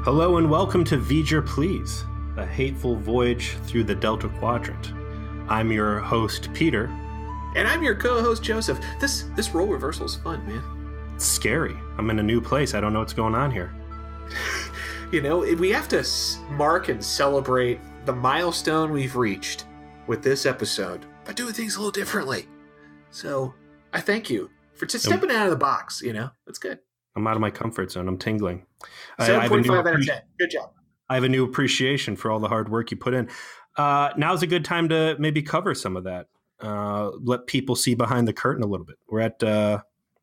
Hello and welcome to V'ger Please, a hateful voyage through the Delta Quadrant. I'm your host, Peter. And I'm your co-host, Joseph. This role reversal is fun, man. It's scary. I'm in a new place. I don't know what's going on here. You know, we have to mark and celebrate the milestone we've reached with this episode by doing things a little differently. So I thank you for just stepping out of the box, you know. That's good. I'm out of my comfort zone. I'm tingling. 7.5 out of 10. Good job. I have a new appreciation for all the hard work you put in. Now's a good time to maybe cover some of that. Let people see behind the curtain a little bit. We're at,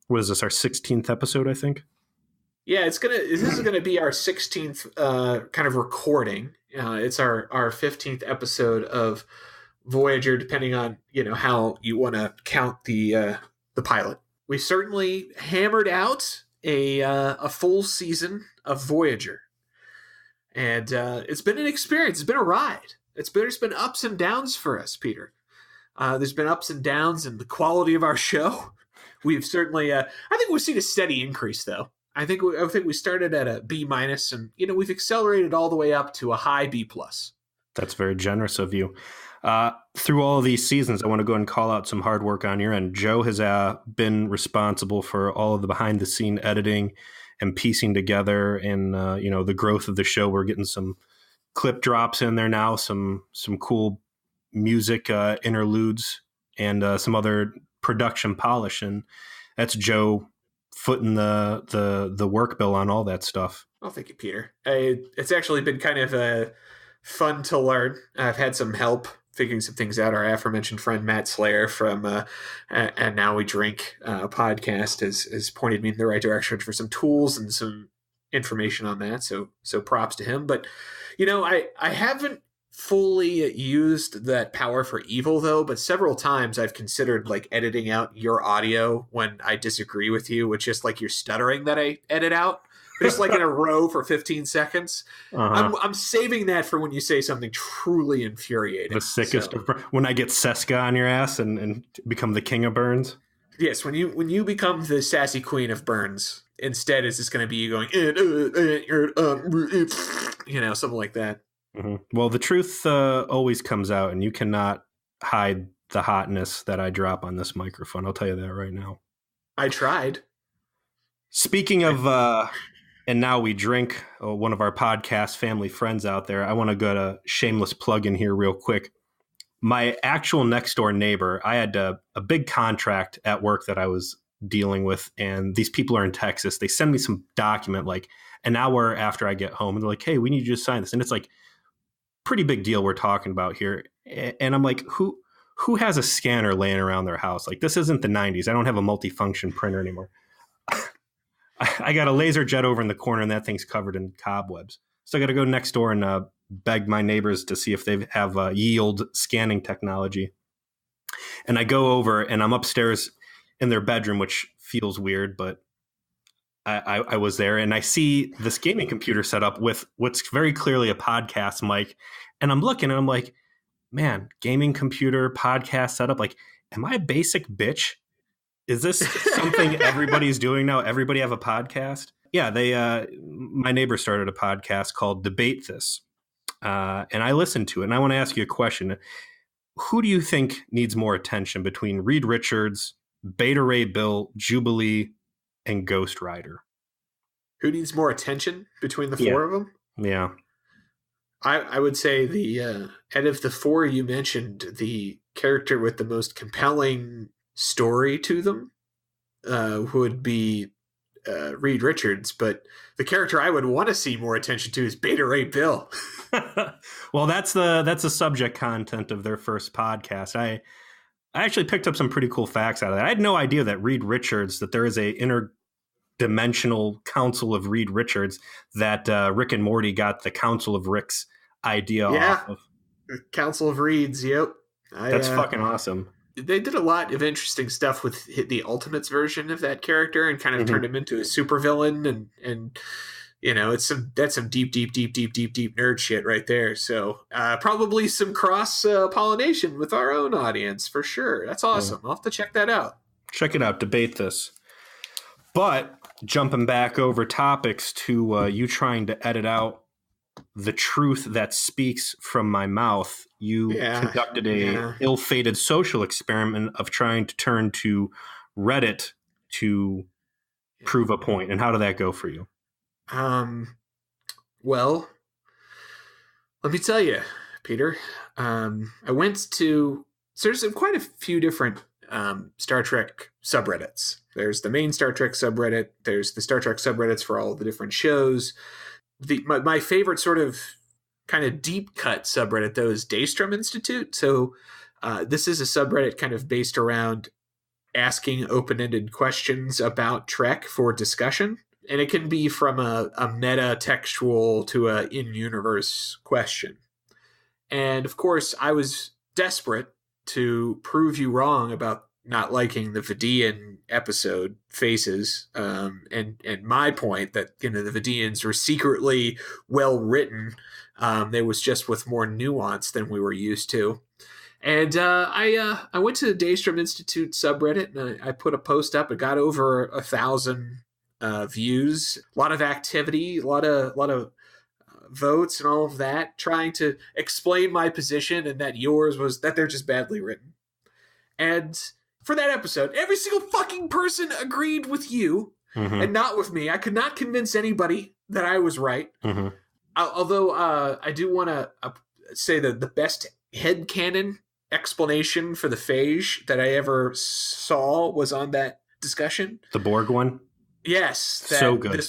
what is this, our 16th episode, I think? Yeah, this is gonna be our 16th kind of recording. It's our 15th episode of Voyager, depending on how you want to count the pilot. We certainly hammered out a full season of Voyager, and it's been an experience. It's been a ride. There's been ups and downs for us, Peter. There's been ups and downs in the quality of our show. We've certainly, I think we've seen a steady increase, though. I think we started at a B-, and we've accelerated all the way up to a high B+. That's very generous of you. Through all of these seasons, I want to go ahead and call out some hard work on your end. Joe has been responsible for all of the behind-the-scene editing and piecing together, and the growth of the show. We're getting some clip drops in there now, some cool music interludes, and some other production polish. And that's Joe footing the work bill on all that stuff. Oh, thank you, Peter. It's actually been kind of fun to learn. I've had some help figuring some things out. Our aforementioned friend Matt Slayer from And Now We Drink podcast has pointed me in the right direction for some tools and some information on that. So props to him. But I haven't fully used that power for evil, though, but several times I've considered editing out your audio when I disagree with you with just your stuttering that I edit out, just in a row for 15 seconds. Uh-huh. I'm saving that for when you say something truly infuriating. The sickest of when I get Seska on your ass and become the king of Burns. Yes, when you become the sassy queen of Burns, instead it's just going to be you going something like that. Mm-hmm. Well, the truth always comes out, and you cannot hide the hotness that I drop on this microphone. I'll tell you that right now. I tried. Speaking of And Now We Drink, one of our podcast family friends out there, I want to go to shameless plug in here real quick. My actual next door neighbor, I had a big contract at work that I was dealing with, and these people are in Texas. They send me some document an hour after I get home, and they're like, hey, we need you to sign this. And it's pretty big deal we're talking about here. And I'm like, who has a scanner laying around their house? This isn't the 90s. I don't have a multifunction printer anymore. I got a laser jet over in the corner, and that thing's covered in cobwebs. So I got to go next door and beg my neighbors to see if they have yield scanning technology. And I go over, and I'm upstairs in their bedroom, which feels weird, but I was there, and I see this gaming computer set up with what's very clearly a podcast mic. And I'm looking, and I'm like, man, gaming computer, podcast setup. Am I a basic bitch? Is this something everybody's doing now? Everybody have a podcast? Yeah, my neighbor started a podcast called Debate This, and I listened to it. And I want to ask you a question. Who do you think needs more attention between Reed Richards, Beta Ray Bill, Jubilee, and Ghost Rider? Who needs more attention between the four of them? Yeah. I would say out of the four you mentioned, the character with the most compelling story to them would be Reed Richards, but the character I would want to see more attention to is Beta Ray Bill. Well, that's the subject content of their first podcast. I actually picked up some pretty cool facts out of that. I had no idea that Reed Richards, that there is a interdimensional council of Reed Richards, that Rick and Morty got the Council of Ricks idea off of. Council of Reeds, yep. That's fucking awesome. They did a lot of interesting stuff with the Ultimates version of that character and kind of turned him into a supervillain, and that's some deep nerd shit right there. So probably some cross pollination with our own audience for sure. That's awesome. I'll have to check that out. Check it out. Debate This. But jumping back over topics to you trying to edit out the truth that speaks from my mouth, you conducted a ill-fated social experiment of trying to turn to Reddit to prove a point. And how did that go for you? Well, let me tell you, Peter. I went to... So there's quite a few different Star Trek subreddits. There's the main Star Trek subreddit. There's the Star Trek subreddits for all the different shows. My favorite sort of kind of deep cut subreddit, though, is Daystrom Institute. So this is a subreddit kind of based around asking open-ended questions about Trek for discussion. And it can be from a meta-textual to a in-universe question. And, of course, I was desperate to prove you wrong about not liking the Vidian episode Faces, and my point that the Vidians were secretly well written. They was just with more nuance than we were used to. And I went to the Daystrom Institute subreddit and I put a post up. It got over 1,000 views, a lot of activity, a lot of votes and all of that, trying to explain my position and that yours was that they're just badly written. And for that episode, every single fucking person agreed with you and not with me. I could not convince anybody that I was right. Although I do want to say that the best headcanon explanation for the phage that I ever saw was on that discussion. The Borg one? Yes. So good.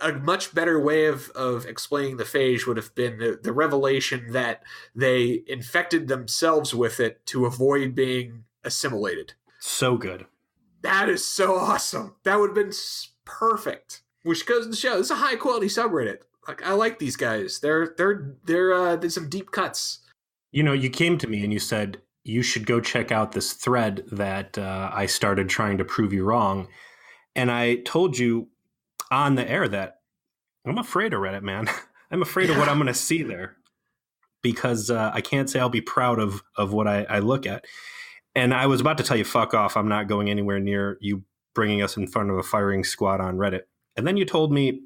A much better way of explaining the phage would have been the revelation that they infected themselves with it to avoid being assimilated. So good. That is so awesome. That would have been perfect. Which goes to show, this is a high quality subreddit. Like, I like these guys. There's some deep cuts. You know, you came to me and you said you should go check out this thread that I started trying to prove you wrong. And I told you on the air that I'm afraid of Reddit, man. I'm afraid of what I'm going to see there because I can't say I'll be proud of what I look at. And I was about to tell you, fuck off. I'm not going anywhere near you bringing us in front of a firing squad on Reddit. And then you told me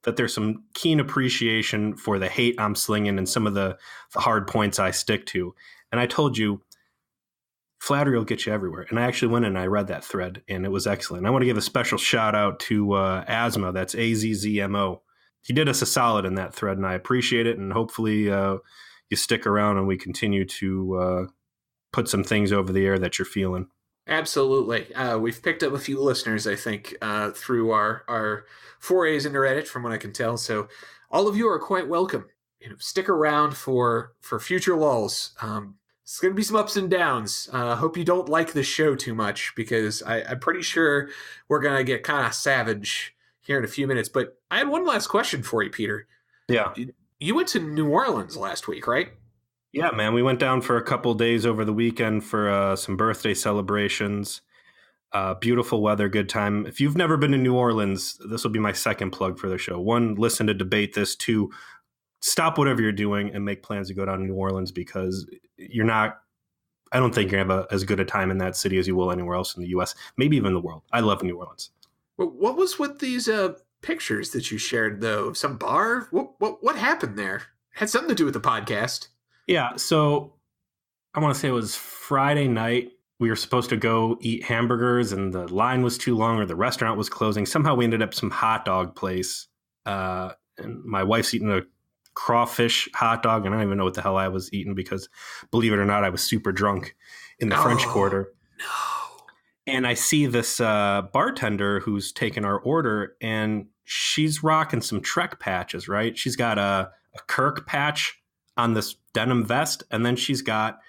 that there's some keen appreciation for the hate I'm slinging and some of the hard points I stick to. And I told you, flattery will get you everywhere. And I actually went and I read that thread, and it was excellent. I want to give a special shout out to Azmo. That's AZZMO. He did us a solid in that thread, and I appreciate it. And hopefully you stick around and we continue to put some things over the air that you're feeling. Absolutely. We've picked up a few listeners, I think, through our forays into Reddit, from what I can tell. So all of you are quite welcome. Stick around for future lulls. It's going to be some ups and downs. Hope you don't like the show too much, because I'm pretty sure we're going to get kind of savage here in a few minutes. But I had one last question for you, Peter. Yeah. You went to New Orleans last week, right? Yeah, man. We went down for a couple of days over the weekend for some birthday celebrations. Beautiful weather, good time. If you've never been to New Orleans, this will be my second plug for the show. One, listen to Debate This. Two, stop whatever you're doing and make plans to go down to New Orleans, because I don't think you're going to have as good a time in that city as you will anywhere else in the U.S., maybe even the world. I love New Orleans. What was with these pictures that you shared, though? Some bar? What happened there? It had something to do with the podcast. Yeah, so I want to say it was Friday night. We were supposed to go eat hamburgers, and the line was too long, or the restaurant was closing. Somehow we ended up some hot dog place, and my wife's eating a crawfish hot dog, and I don't even know what the hell I was eating, because, believe it or not, I was super drunk in the French Quarter. No. And I see this bartender who's taking our order, and she's rocking some Trek patches, right? She's got a Kirk patch on this denim vest, and then she's got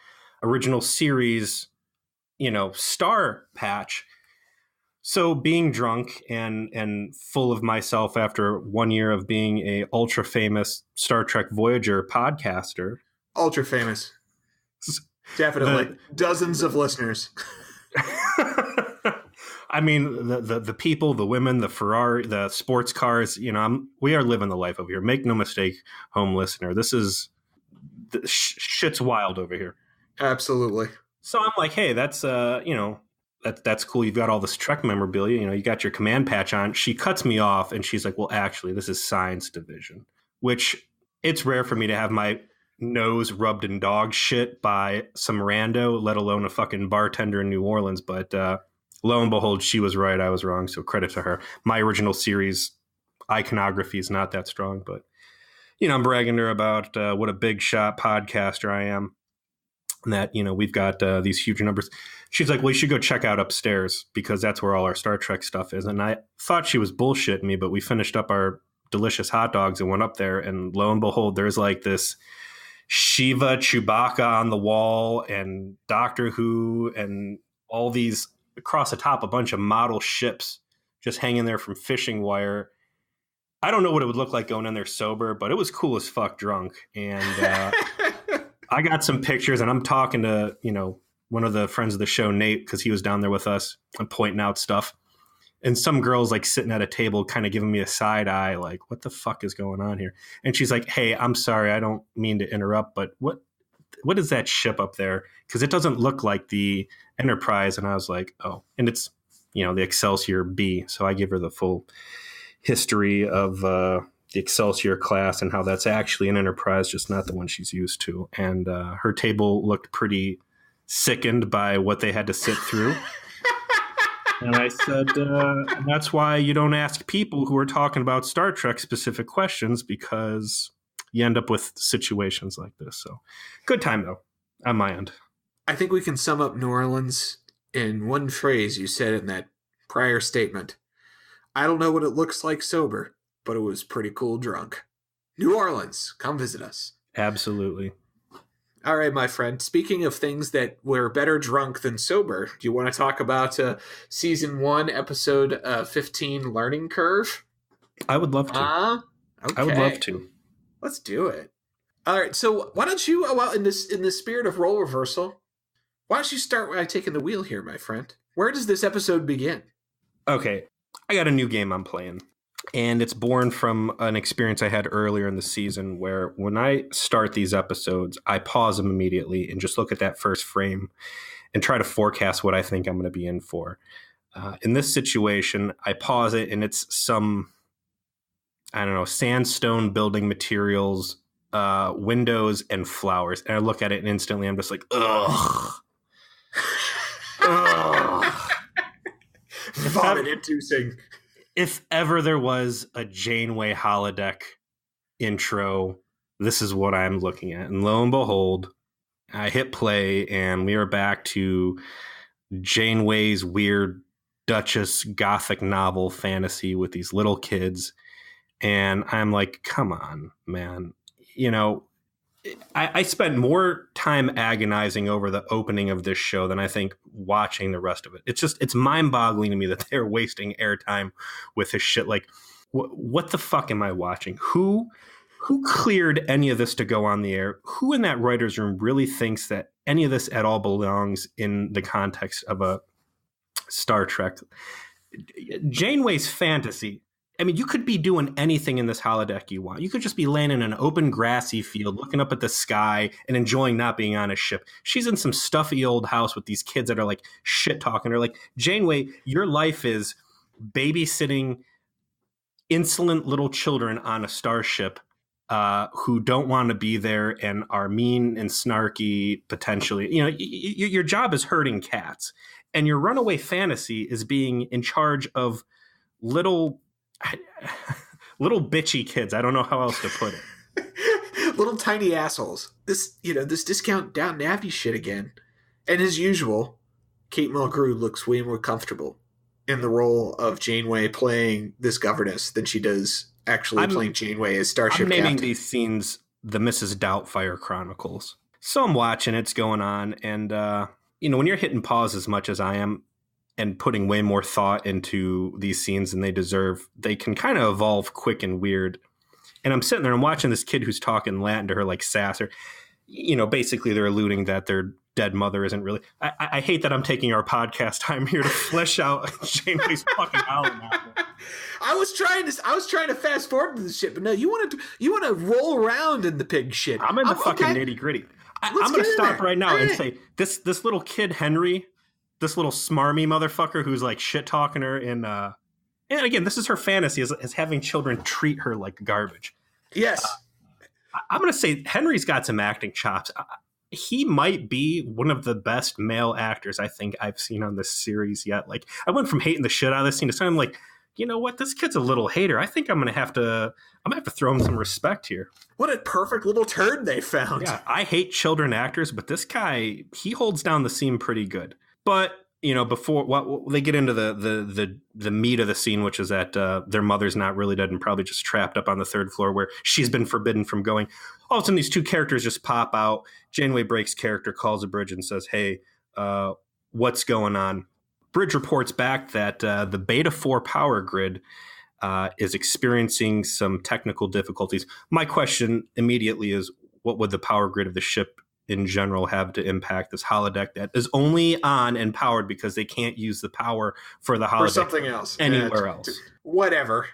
original series, star patch. So being drunk and full of myself after 1 year of being a ultra famous Star Trek Voyager podcaster. Ultra famous. Definitely. Dozens of listeners. I mean, the people, the women, the Ferrari, the sports cars, we are living the life over here. Make no mistake, home listener. This is, shit's wild over here. Absolutely. So I'm like, hey, that's, that's cool. You've got all this Trek memorabilia. You got your command patch on. She cuts me off and she's like, well, actually, this is science division, which it's rare for me to have my nose rubbed in dog shit by some rando, let alone a fucking bartender in New Orleans. But lo and behold, she was right. I was wrong. So credit to her. My original series iconography is not that strong, but I'm bragging to her about what a big shot podcaster I am. And that, we've got these huge numbers. She's like, well, you should go check out upstairs because that's where all our Star Trek stuff is. And I thought she was bullshitting me, but we finished up our delicious hot dogs and went up there. And lo and behold, there's like this Shiva Chewbacca on the wall and Doctor Who and all these across the top, a bunch of model ships just hanging there from fishing wire. I don't know what it would look like going in there sober, but it was cool as fuck drunk. And I got some pictures and I'm talking to, one of the friends of the show, Nate, because he was down there with us and pointing out stuff. And some girl's like sitting at a table kind of giving me a side eye, like, what the fuck is going on here? And she's like, hey, I'm sorry, I don't mean to interrupt, but what is that ship up there? Because it doesn't look like the Enterprise. And I was like, oh, and it's, the Excelsior B. So I give her the full history of the Excelsior class and how that's actually an Enterprise, just not the one she's used to. And her table looked pretty sickened by what they had to sit through. And I said, that's why you don't ask people who are talking about Star Trek specific questions, because you end up with situations like this. So good time, though, on my end. I think we can sum up New Orleans in one phrase you said in that prior statement. I don't know what it looks like sober, but it was pretty cool drunk. New Orleans, come visit us. Absolutely. All right, my friend. Speaking of things that were better drunk than sober, do you want to talk about Season 1, Episode 15, Learning Curve? I would love to. Okay. I would love to. Let's do it. All right, so why don't you, in the spirit of role reversal, why don't you start by taking the wheel here, my friend? Where does this episode begin? Okay, I got a new game I'm playing. And it's born from an experience I had earlier in the season where when I start these episodes, I pause them immediately and just look at that first frame and try to forecast what I think I'm going to be in for. In this situation, I pause it and it's some, sandstone building materials, windows and flowers. And I look at it and instantly I'm just like, ugh. Ugh. Vomit-inducing. If ever there was a Janeway holodeck intro, this is what I'm looking at. And lo and behold, I hit play and we are back to Janeway's weird Duchess Gothic novel fantasy with these little kids. And I'm like, come on, man. I spent more time agonizing over the opening of this show than I think watching the rest of it. It's mind-boggling to me that they're wasting airtime with this shit. Like, what the fuck am I watching? Who cleared any of this to go on the air? Who in that writer's room really thinks that any of this at all belongs in the context of a Star Trek? Janeway's fantasy. I mean, you could be doing anything in this holodeck you want. You could just be laying in an open grassy field, looking up at the sky and enjoying not being on a ship. She's in some stuffy old house with these kids that are like shit talking her. Like, Janeway, your life is babysitting insolent little children on a starship who don't want to be there and are mean and snarky potentially. Your job is herding cats, and your runaway fantasy is being in charge of little bitchy kids. I don't know how else to put it. Little tiny assholes. This discount down Navy shit again. And as usual, Kate Mulgrew looks way more comfortable in the role of Janeway playing this governess than she does actually playing Janeway as Starship I'm naming Captain. These scenes the Mrs. Doubtfire Chronicles. So I'm watching, it's going on, and when you're hitting pause as much as I am, and putting way more thought into these scenes than they deserve, they can kind of evolve quick and weird. And I'm sitting there, I'm watching this kid who's talking Latin to her like Sasser. Basically they're alluding that their dead mother isn't really... I hate that I'm taking our podcast time here to flesh out Janeway's fucking album. I was trying to fast forward to this shit, but no, you want to roll around in the pig shit. I'm in the fucking nitty gritty. I'm going to stop right now and say this little kid, Henry, this little smarmy motherfucker who's like shit talking her and again, this is her fantasy is having children treat her like garbage. Yes. I'm going to say Henry's got some acting chops. He might be one of the best male actors I think I've seen on this series yet. Like, I went from hating the shit out of this scene to saying, like, you know what, this kid's a little hater. I think I'm gonna have to throw him some respect here. What a perfect little turn they found. Yeah, I hate children actors, but this guy, he holds down the scene pretty good. But you know, before they get into the meat of the scene, which is that their mother's not really dead and probably just trapped up on the third floor where she's been forbidden from going. All of a sudden, these two characters just pop out. Janeway Brake's character calls a Bridge and says, "Hey, what's going on?" Bridge reports back that the Beta 4 power grid is experiencing some technical difficulties. My question immediately is, what would the power grid of the ship in general have to impact this holodeck that is only on and powered because they can't use the power for the holodeck for something else anywhere else? Whatever,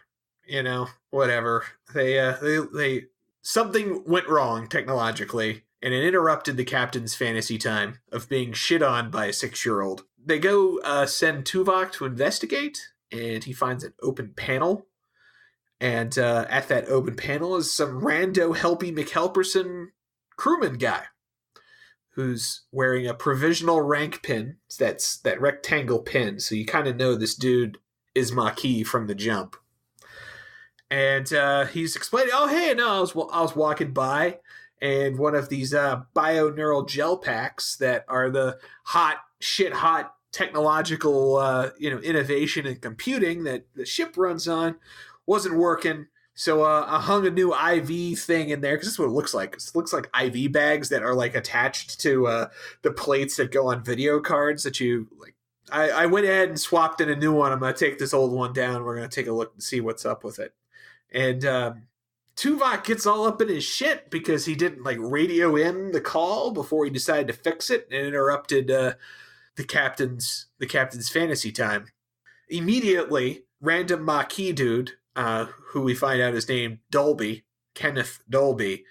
whatever. They something went wrong technologically, and it interrupted the captain's fantasy time of being shit on by a 6-year-old. They go send Tuvok to investigate, and he finds an open panel. And at that open panel is some rando Helpy McHelperson crewman guy who's wearing a provisional rank pin. That's that rectangle pin, so you kind of know this dude is Maquis from the jump. And he's explaining, "Oh, hey, no, I was walking by, and one of these bioneural gel packs that are the hot technological innovation and computing that the ship runs on wasn't working. So I hung a new IV thing in there," because this is what it looks like. It looks like IV bags that are like attached to the plates that go on video cards that you like. I went ahead and swapped in a new one. I'm going to take this old one down. We're going to take a look and see what's up with it. And Tuvok gets all up in his shit because he didn't like radio in the call before he decided to fix it and interrupted the captain's fantasy time. Immediately, random Maquis dude, who we find out is named Dolby, Kenneth Dolby,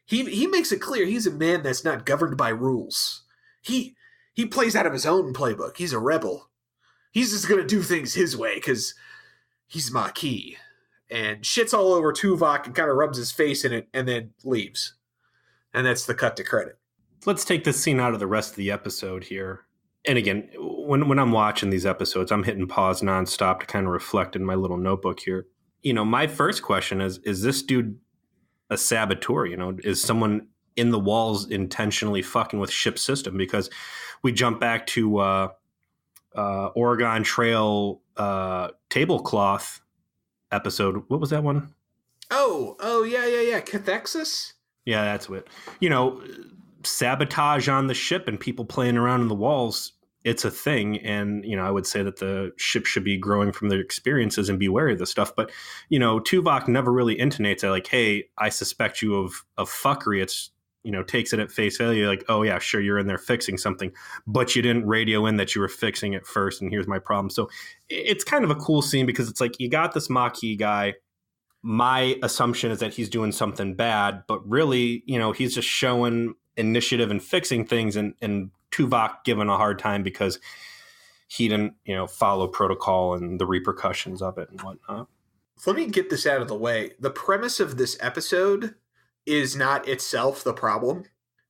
he makes it clear he's a man that's not governed by rules. He plays out of his own playbook. He's a rebel. He's just going to do things his way because he's Maquis. And shits all over Tuvok and kind of rubs his face in it and then leaves. And that's the cut to credit. Let's take this scene out of the rest of the episode here. And again, when I'm watching these episodes, I'm hitting pause nonstop to kind of reflect in my little notebook here. You know, my first question is this dude a saboteur? You know, is someone in the walls intentionally fucking with ship system? Because we jump back to Oregon Trail tablecloth episode. What was that one? Oh, yeah. Cathexis? Yeah, that's what. You know, sabotage on the ship and people playing around in the walls, it's a thing. And, you know, I would say that the ship should be growing from their experiences and be wary of this stuff. But, you know, Tuvok never really intonates that, like, hey, I suspect you of fuckery. It's, you know, takes it at face value, like, oh, yeah, sure, you're in there fixing something, but you didn't radio in that you were fixing it first, and here's my problem. So it's kind of a cool scene because it's like you got this Maquis guy. My assumption is that he's doing something bad, but really, you know, he's just showing initiative and fixing things, and Tuvok giving a hard time because he didn't, you know, follow protocol and the repercussions of it and whatnot. Let me get this out of the way. The premise of this episode is not itself the problem.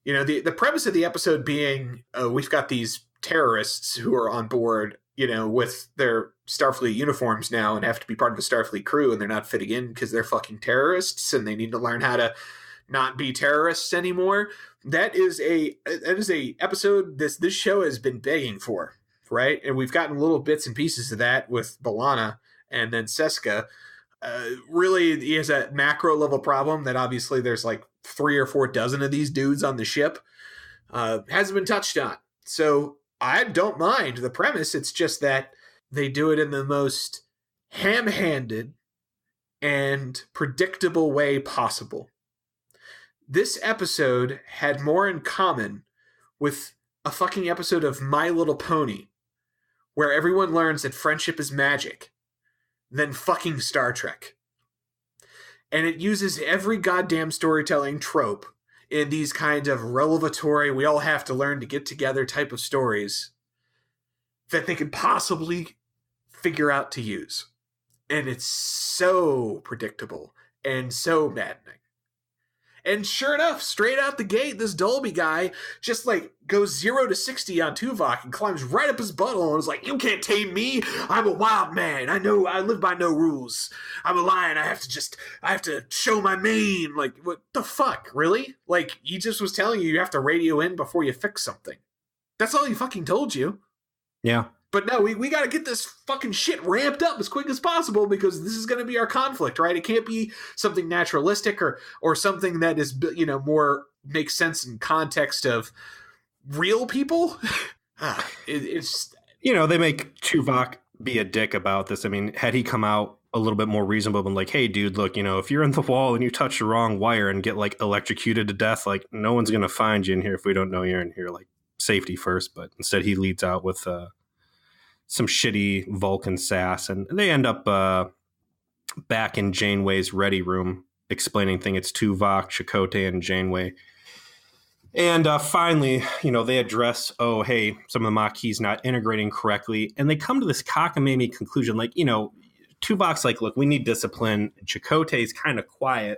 You know, the premise of the episode being we've got these terrorists who are on board, you know, with their Starfleet uniforms now and have to be part of the Starfleet crew, and they're not fitting in because they're fucking terrorists and they need to learn how to not be terrorists anymore. That is a episode this show has been begging for, right? And we've gotten little bits and pieces of that with B'Elanna and then Seska. Really, he has a macro level problem that obviously there's like 3 or 4 dozen of these dudes on the ship. Hasn't been touched on. So I don't mind the premise. It's just that they do it in the most ham-handed and predictable way possible. This episode had more in common with a fucking episode of My Little Pony, where everyone learns that friendship is magic, than fucking Star Trek. And it uses every goddamn storytelling trope in these kind of revelatory, we all have to learn to get together type of stories that they could possibly figure out to use. And it's so predictable and so maddening. And sure enough, straight out the gate, this Dolby guy just like goes 0 to 60 on Tuvok and climbs right up his butthole and is like, "You can't tame me. I'm a wild man. I know I live by no rules. I'm a lion. I have to show my mane." Like, what the fuck? Really? Like, he just was telling you have to radio in before you fix something. That's all he fucking told you. Yeah. But no, we got to get this fucking shit ramped up as quick as possible because this is going to be our conflict, right? It can't be something naturalistic or something that is, more makes sense in context of real people. It's they make Tuvok be a dick about this. I mean, had he come out a little bit more reasonable and like, "Hey, dude, look, if you're in the wall and you touch the wrong wire and get like electrocuted to death, like no one's going to find you in here if we don't know you're in here. Like, safety first." But instead, he leads out with some shitty Vulcan sass, and they end up back in Janeway's ready room explaining things. It's Tuvok, Chakotay, and Janeway. And finally, they address, "Oh, hey, some of the Maquis not integrating correctly." And they come to this cockamamie conclusion. Like, Tuvok's like, "Look, we need discipline." Chakotay's kind of quiet.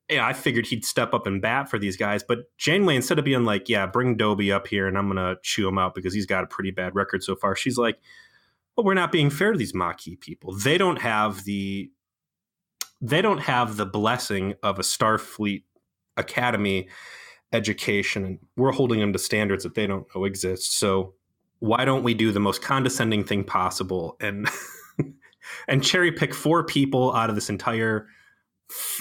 Yeah, I figured he'd step up and bat for these guys. But Janeway, instead of being like, "Yeah, bring Dobie up here and I'm going to chew him out because he's got a pretty bad record so far," she's like, "Well, we're not being fair to these Maquis people. They don't have the blessing of a Starfleet Academy education, and we're holding them to standards that they don't know exist. So why don't we do the most condescending thing possible and and cherry pick 4 people out of this entire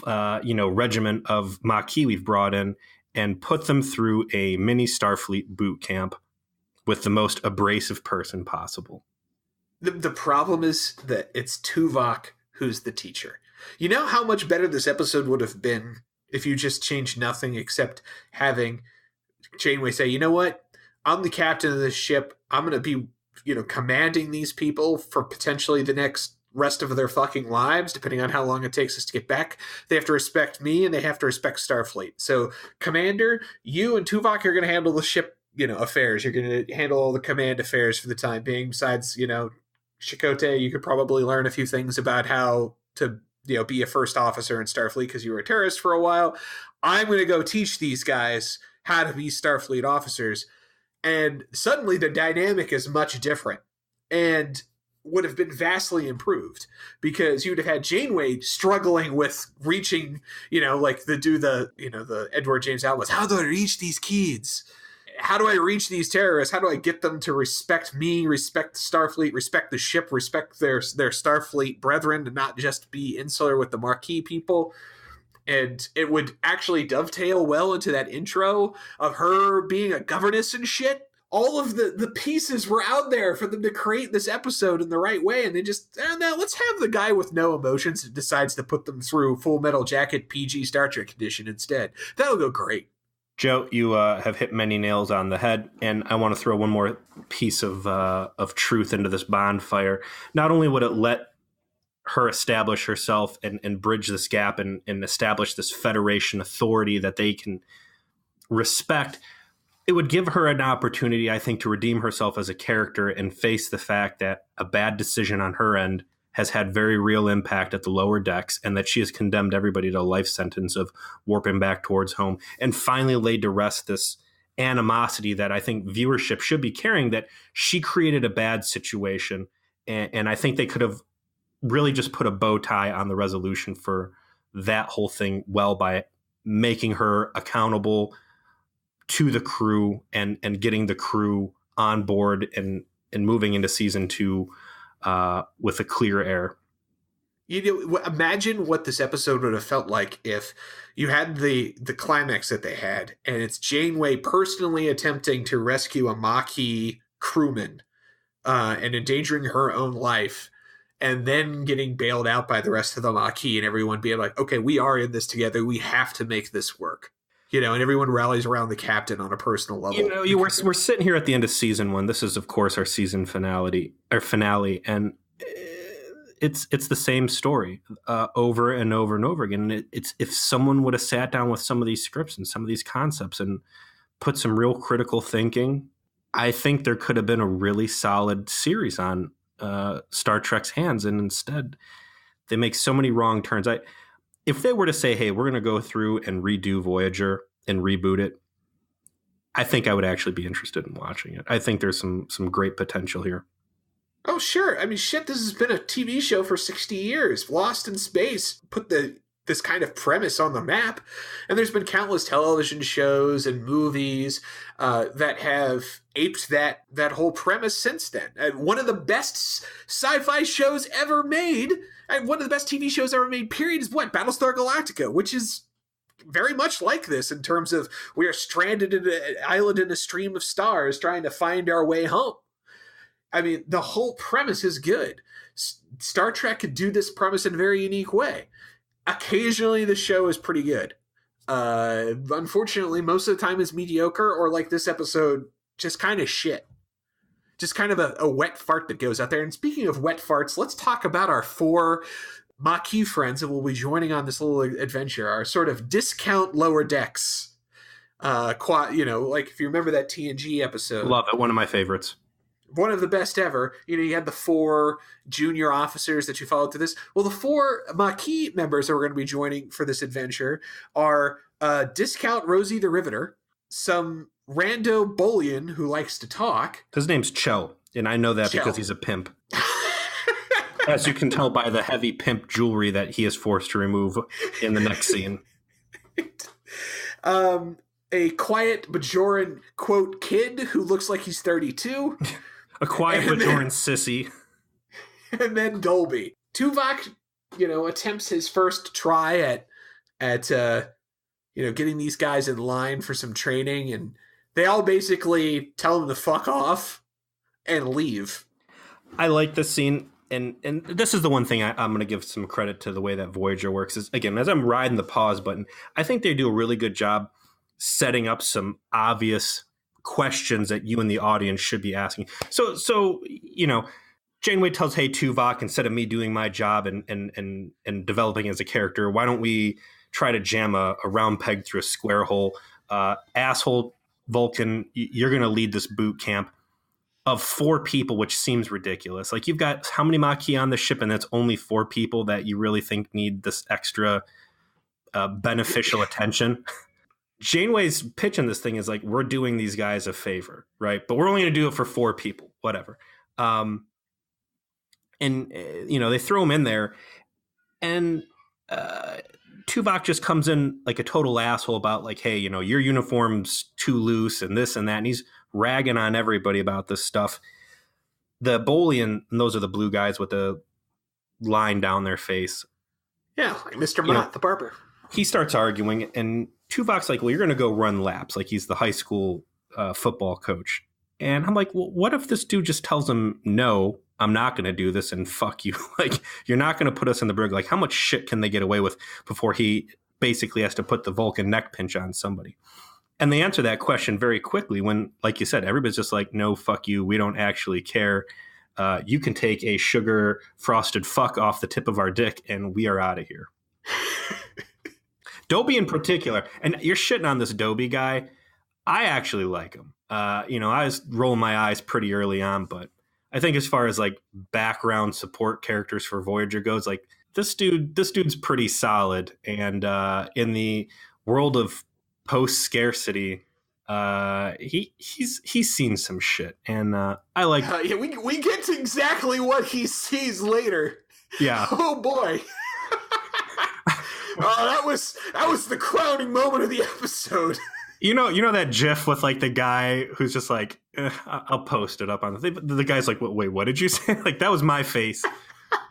regiment of Maquis we've brought in and put them through a mini Starfleet boot camp with the most abrasive person possible." The problem is that it's Tuvok who's the teacher. You know how much better this episode would have been if you just changed nothing except having Janeway say, "You know what? I'm the captain of this ship. I'm going to be, commanding these people for potentially the next rest of their fucking lives, depending on how long it takes us to get back. They have to respect me and they have to respect Starfleet. So, Commander, you and Tuvok are going to handle the ship, affairs. You're going to handle all the command affairs for the time being. Besides, Chakotay, you could probably learn a few things about how to, be a first officer in Starfleet because you were a terrorist for a while. I'm going to go teach these guys how to be Starfleet officers." And suddenly the dynamic is much different and would have been vastly improved because you'd have had Janeway struggling with reaching, the Edward James Olmos. How do I reach these kids? How do I reach these terrorists? How do I get them to respect me, respect Starfleet, respect the ship, respect their Starfleet brethren, to not just be insular with the Maquis people? And it would actually dovetail well into that intro of her being a governess and shit. All of the pieces were out there for them to create this episode in the right way. And they just, no, let's have the guy with no emotions that decides to put them through Full Metal Jacket PG Star Trek edition instead. That'll go great. Joe, you have hit many nails on the head, and I want to throw one more piece of truth into this bonfire. Not only would it let her establish herself and bridge this gap and establish this Federation authority that they can respect, it would give her an opportunity, I think, to redeem herself as a character and face the fact that a bad decision on her end has had very real impact at the lower decks, and that she has condemned everybody to a life sentence of warping back towards home, and finally laid to rest this animosity that I think viewership should be carrying, that she created a bad situation. And I think they could have really just put a bow tie on the resolution for that whole thing well by making her accountable to the crew and getting the crew on board and moving into season 2 with a clear air. Imagine what this episode would have felt like if you had the climax that they had, and it's Janeway personally attempting to rescue a Maquis crewman and endangering her own life, and then getting bailed out by the rest of the Maquis, and everyone being like, "Okay, we are in this together. We have to make this work." And everyone rallies around the captain on a personal level. We're sitting here at the end of season 1. This is, of course, our season finale, and it's the same story over and over and over again. And it's if someone would have sat down with some of these scripts and some of these concepts and put some real critical thinking I think there could have been a really solid series on Star Trek's hands, and instead they make so many wrong turns. If they were to say, hey, we're going to go through and redo Voyager and reboot it, I think I would actually be interested in watching it. I think there's some great potential here. Oh, sure. I mean, shit, this has been a TV show for 60 years. Lost in Space put this kind of premise on the map. And there's been countless television shows and movies that have aped that whole premise since then. One of the best sci-fi shows ever made, and one of the best TV shows ever made, period, is what? Battlestar Galactica, which is very much like this in terms of we are stranded in an island in a stream of stars trying to find our way home. I mean, the whole premise is good. Star Trek could do this premise in a very unique way. Occasionally, the show is pretty good. Unfortunately, most of the time is mediocre, or like this episode, just kind of shit. Just kind of a wet fart that goes out there. And speaking of wet farts, let's talk about our 4 Maquis friends that will be joining on this little adventure, our sort of discount lower decks. Like if you remember that TNG episode. Love it. One of my favorites. One of the best ever. You had the 4 junior officers that you followed through this. Well, the 4 Maquis members that we're going to be joining for this adventure are Discount Rosie the Riveter, some rando Bolian who likes to talk. His name's Cho, and I know that because he's a pimp. As you can tell by the heavy pimp jewelry that he is forced to remove in the next scene. A quiet Bajoran, quote, kid who looks like he's 32. A quiet Bajoran sissy. And then Dolby. Tuvok, attempts his first try at getting these guys in line for some training, and they all basically tell him to fuck off and leave. I like this scene, and this is the one thing I'm going to give some credit to the way that Voyager works is, again, as I'm riding the pause button, I think they do a really good job setting up some obvious questions that you and the audience should be asking. So Janeway tells, hey, Tuvok, instead of me doing my job and developing as a character, why don't we try to jam a round peg through a square hole? Asshole Vulcan, you're going to lead this boot camp of 4 people, which seems ridiculous. Like, you've got how many Maquis on the ship, and that's only 4 people that you really think need this extra beneficial attention. Janeway's pitch in this thing is like, we're doing these guys a favor, right? But we're only going to do it for 4 people, whatever. They throw him in there, and Tuvok just comes in like a total asshole about like, hey, your uniform's too loose and this and that. And he's ragging on everybody about this stuff. The Bolian, and those are the blue guys with the line down their face. Yeah, like Mr. Mott, the barber. He starts arguing, and Tuvok's like, well, you're going to go run laps. Like, he's the high school football coach. And I'm like, well, what if this dude just tells him, no, I'm not going to do this, and fuck you. Like, you're not going to put us in the brig. Like, how much shit can they get away with before he basically has to put the Vulcan neck pinch on somebody? And they answer that question very quickly when, like you said, everybody's just like, no, fuck you. We don't actually care. You can take a sugar frosted fuck off the tip of our dick, and we are out of here. Dobie in particular, and you're shitting on this Dobie guy. I actually like him. I was rolling my eyes pretty early on, but I think as far as like background support characters for Voyager goes, like this dude's pretty solid. And in the world of post scarcity, he's seen some shit, and I like. We get to exactly what he sees later. Yeah. Oh boy. That was the crowning moment of the episode. You know that GIF with like the guy who's just like, I'll post it up on the thing. The guy's like, wait, what did you say? Like, that was my face.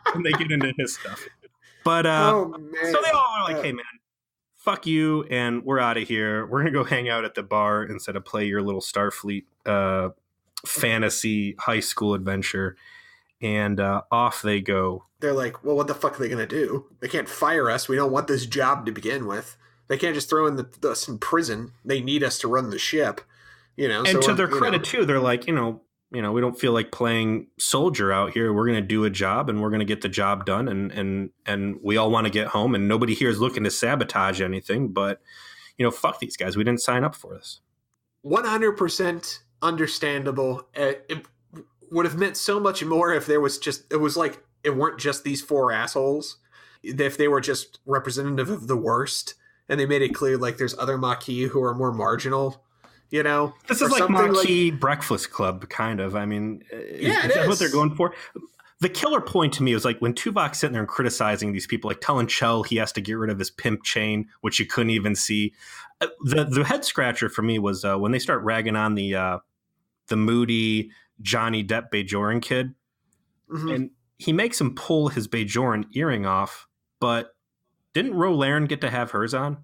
And they get into his stuff. But so they all are like, hey man, fuck you, and we're out of here. We're gonna go hang out at the bar instead of play your little Starfleet fantasy high school adventure. And off they go. They're like, well, what the fuck are they going to do? They can't fire us. We don't want this job to begin with. They can't just throw us in prison. They need us to run the ship. And so to their credit, too, they're like, we don't feel like playing soldier out here. We're going to do a job, and we're going to get the job done. And we all want to get home, and nobody here is looking to sabotage anything. But, fuck these guys. We didn't sign up for this. 100% understandable. It would have meant so much more if there was just, it was like, it weren't just these four assholes. If they were just representative of the worst, and they made it clear like there's other Maquis who are more marginal, you know? This is like Maquis Breakfast Club, kind of. I mean, yeah, is that what they're going for? The killer point to me was like when Tuvok's sitting there and criticizing these people, like telling Chell he has to get rid of his pimp chain, which you couldn't even see. The head scratcher for me was when they start ragging on the moody Johnny Depp Bajoran kid, and he makes him pull his Bajoran earring off, but didn't Ro Laren get to have hers on?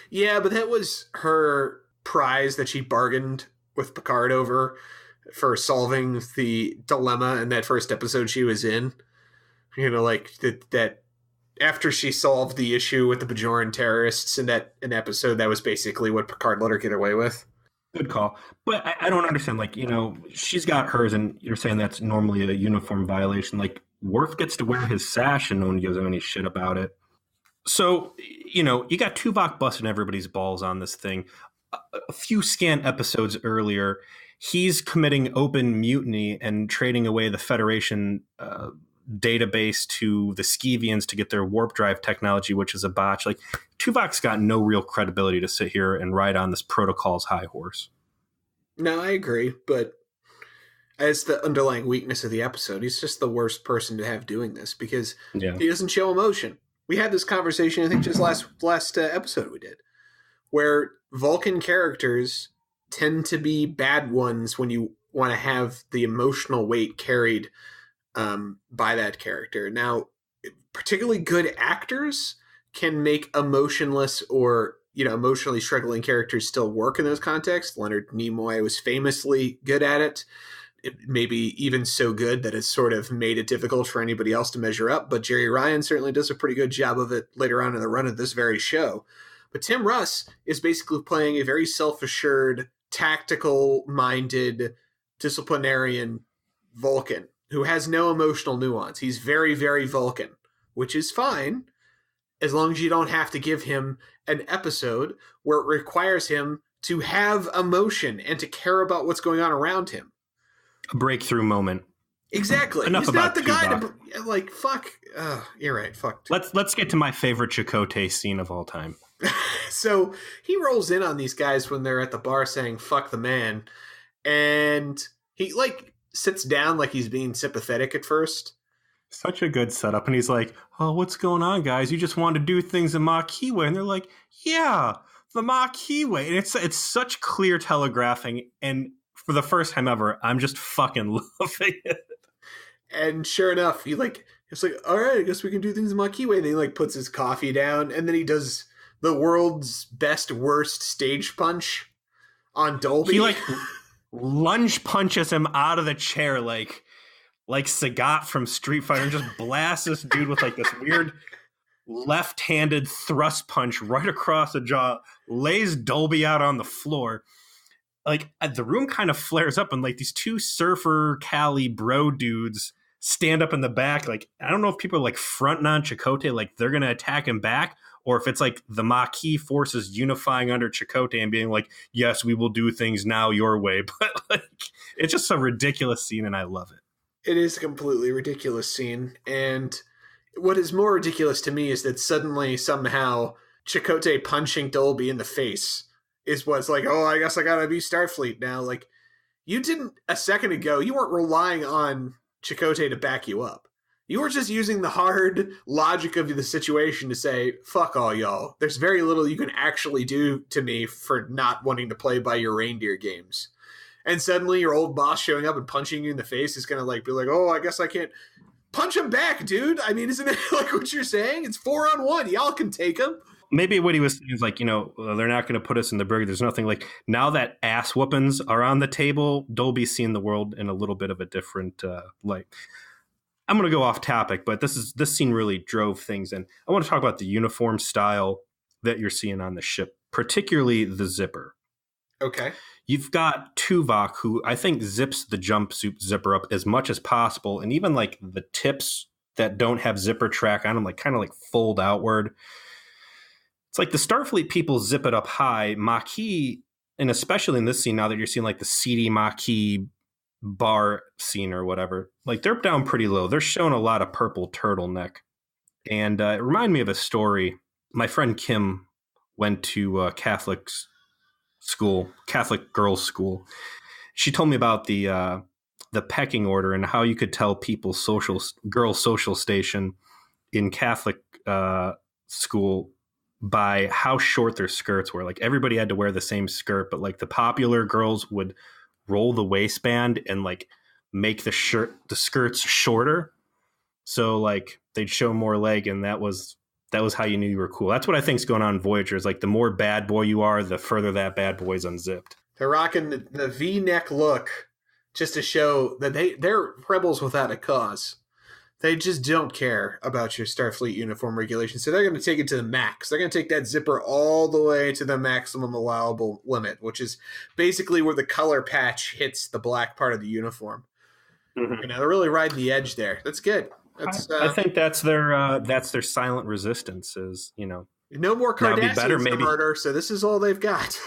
Yeah, but that was her prize that she bargained with Picard over for solving the dilemma in that first episode she was in. You know, like that after she solved the issue with the Bajoran terrorists in that episode, that was basically what Picard let her get away with. Good call. But I don't understand, like, you know, she's got hers and you're saying that's normally a uniform violation. Like, Worf gets to wear his sash and no one gives him any shit about it. So, you know, you got Tuvok busting everybody's balls on this thing. A few scant episodes earlier, he's committing open mutiny and trading away the Federation database to the Skeevians to get their warp drive technology, which is a botch. Like, Tuvok's got no real credibility to sit here and ride on this protocol's high horse. No, I agree, but as the underlying weakness of the episode, he's just the worst person to have doing this because he doesn't show emotion. We had this conversation, I think, just last episode we did, where Vulcan characters tend to be bad ones when you want to have the emotional weight carried by that character. Now, particularly good actors can make emotionless or, you know, emotionally struggling characters still work in those contexts. Leonard Nimoy was famously good at it. It maybe even so good that it's sort of made it difficult for anybody else to measure up. But Jerry Ryan certainly does a pretty good job of it later on in the run of this very show. But Tim Russ is basically playing a very self-assured, tactical-minded, disciplinarian Vulcan who has no emotional nuance. He's very, very Vulcan, which is fine as long as you don't have to give him an episode where it requires him to have emotion and to care about what's going on around him. A breakthrough moment. Exactly. Enough He's about not the guy Tuvok. to, like, fuck. You're right. Fuck. Let's get to my favorite Chakotay scene of all time. So he rolls in on these guys when they're at the bar saying, fuck the man. And he, like, sits down like he's being sympathetic at first. Such a good setup. And he's like, oh, what's going on, guys? You just want to do things the Maquis way. And they're like, yeah, the Maquis way. And it's such clear telegraphing. And for the first time ever, I'm just fucking loving it. And sure enough, it's like, all right, I guess we can do things the Maquis way. And he, like, puts his coffee down. And then he does the world's best, worst stage punch on Dolby. He, like, lunge punches him out of the chair like Sagat from Street Fighter and just blasts this dude with, like, this weird left-handed thrust punch right across the jaw, lays Dolby out on the floor. Like, the room kind of flares up and, like, these two surfer Cali bro dudes stand up in the back. Like, I don't know if people are, like, fronting on Chakotay, like they're going to attack him back, or if it's like the Maquis forces unifying under Chakotay and being like, yes, we will do things now your way. But, like, it's just a ridiculous scene and I love it. It is a completely ridiculous scene. And what is more ridiculous to me is that suddenly, somehow, Chakotay punching Dolby in the face is what's like, oh, I guess I gotta be Starfleet now. Like, you didn't, a second ago, you weren't relying on Chakotay to back you up. You were just using the hard logic of the situation to say, fuck all y'all. There's very little you can actually do to me for not wanting to play by your reindeer games. And suddenly your old boss showing up and punching you in the face is going to, like, be like, oh, I guess I can't punch him back, dude. I mean, isn't it like what you're saying? It's 4-on-1. Y'all can take him. Maybe what he was saying is, like, you know, they're not going to put us in the burger. There's nothing, like, now that ass whoopings are on the table, Dolby's seeing the world in a little bit of a different light. I'm going to go off topic, but this scene really drove things in. I want to talk about the uniform style that you're seeing on the ship, particularly the zipper. Okay. You've got Tuvok, who I think zips the jumpsuit zipper up as much as possible, and even, like, the tips that don't have zipper track on them, like, kind of like fold outward. It's like the Starfleet people zip it up high. Maquis and especially in this scene, now that you're seeing like the seedy Maquis bar scene or whatever, like they're down pretty low. They're showing a lot of purple turtleneck. And it reminded me of a story. My friend Kim went to Catholic school, Catholic girls' school. She told me about the pecking order and how you could tell people's girls' social station in Catholic school by how short their skirts were. Like everybody had to wear the same skirt, but like the popular girls would roll the waistband and like make the skirts shorter. So like they'd show more leg, and that was how you knew you were cool. That's what I think's going on in Voyager. Is like the more bad boy you are, the further that bad boy's unzipped. They're rocking the V-neck look just to show that they're rebels without a cause. They just don't care about your Starfleet uniform regulations. So they're going to take it to the max. They're going to take that zipper all the way to the maximum allowable limit, which is basically where the color patch hits the black part of the uniform. Mm-hmm. You know, they're really riding the edge there. That's good. I think that's their silent resistance. Is, you know, no more Cardassians to murder, so this is all they've got.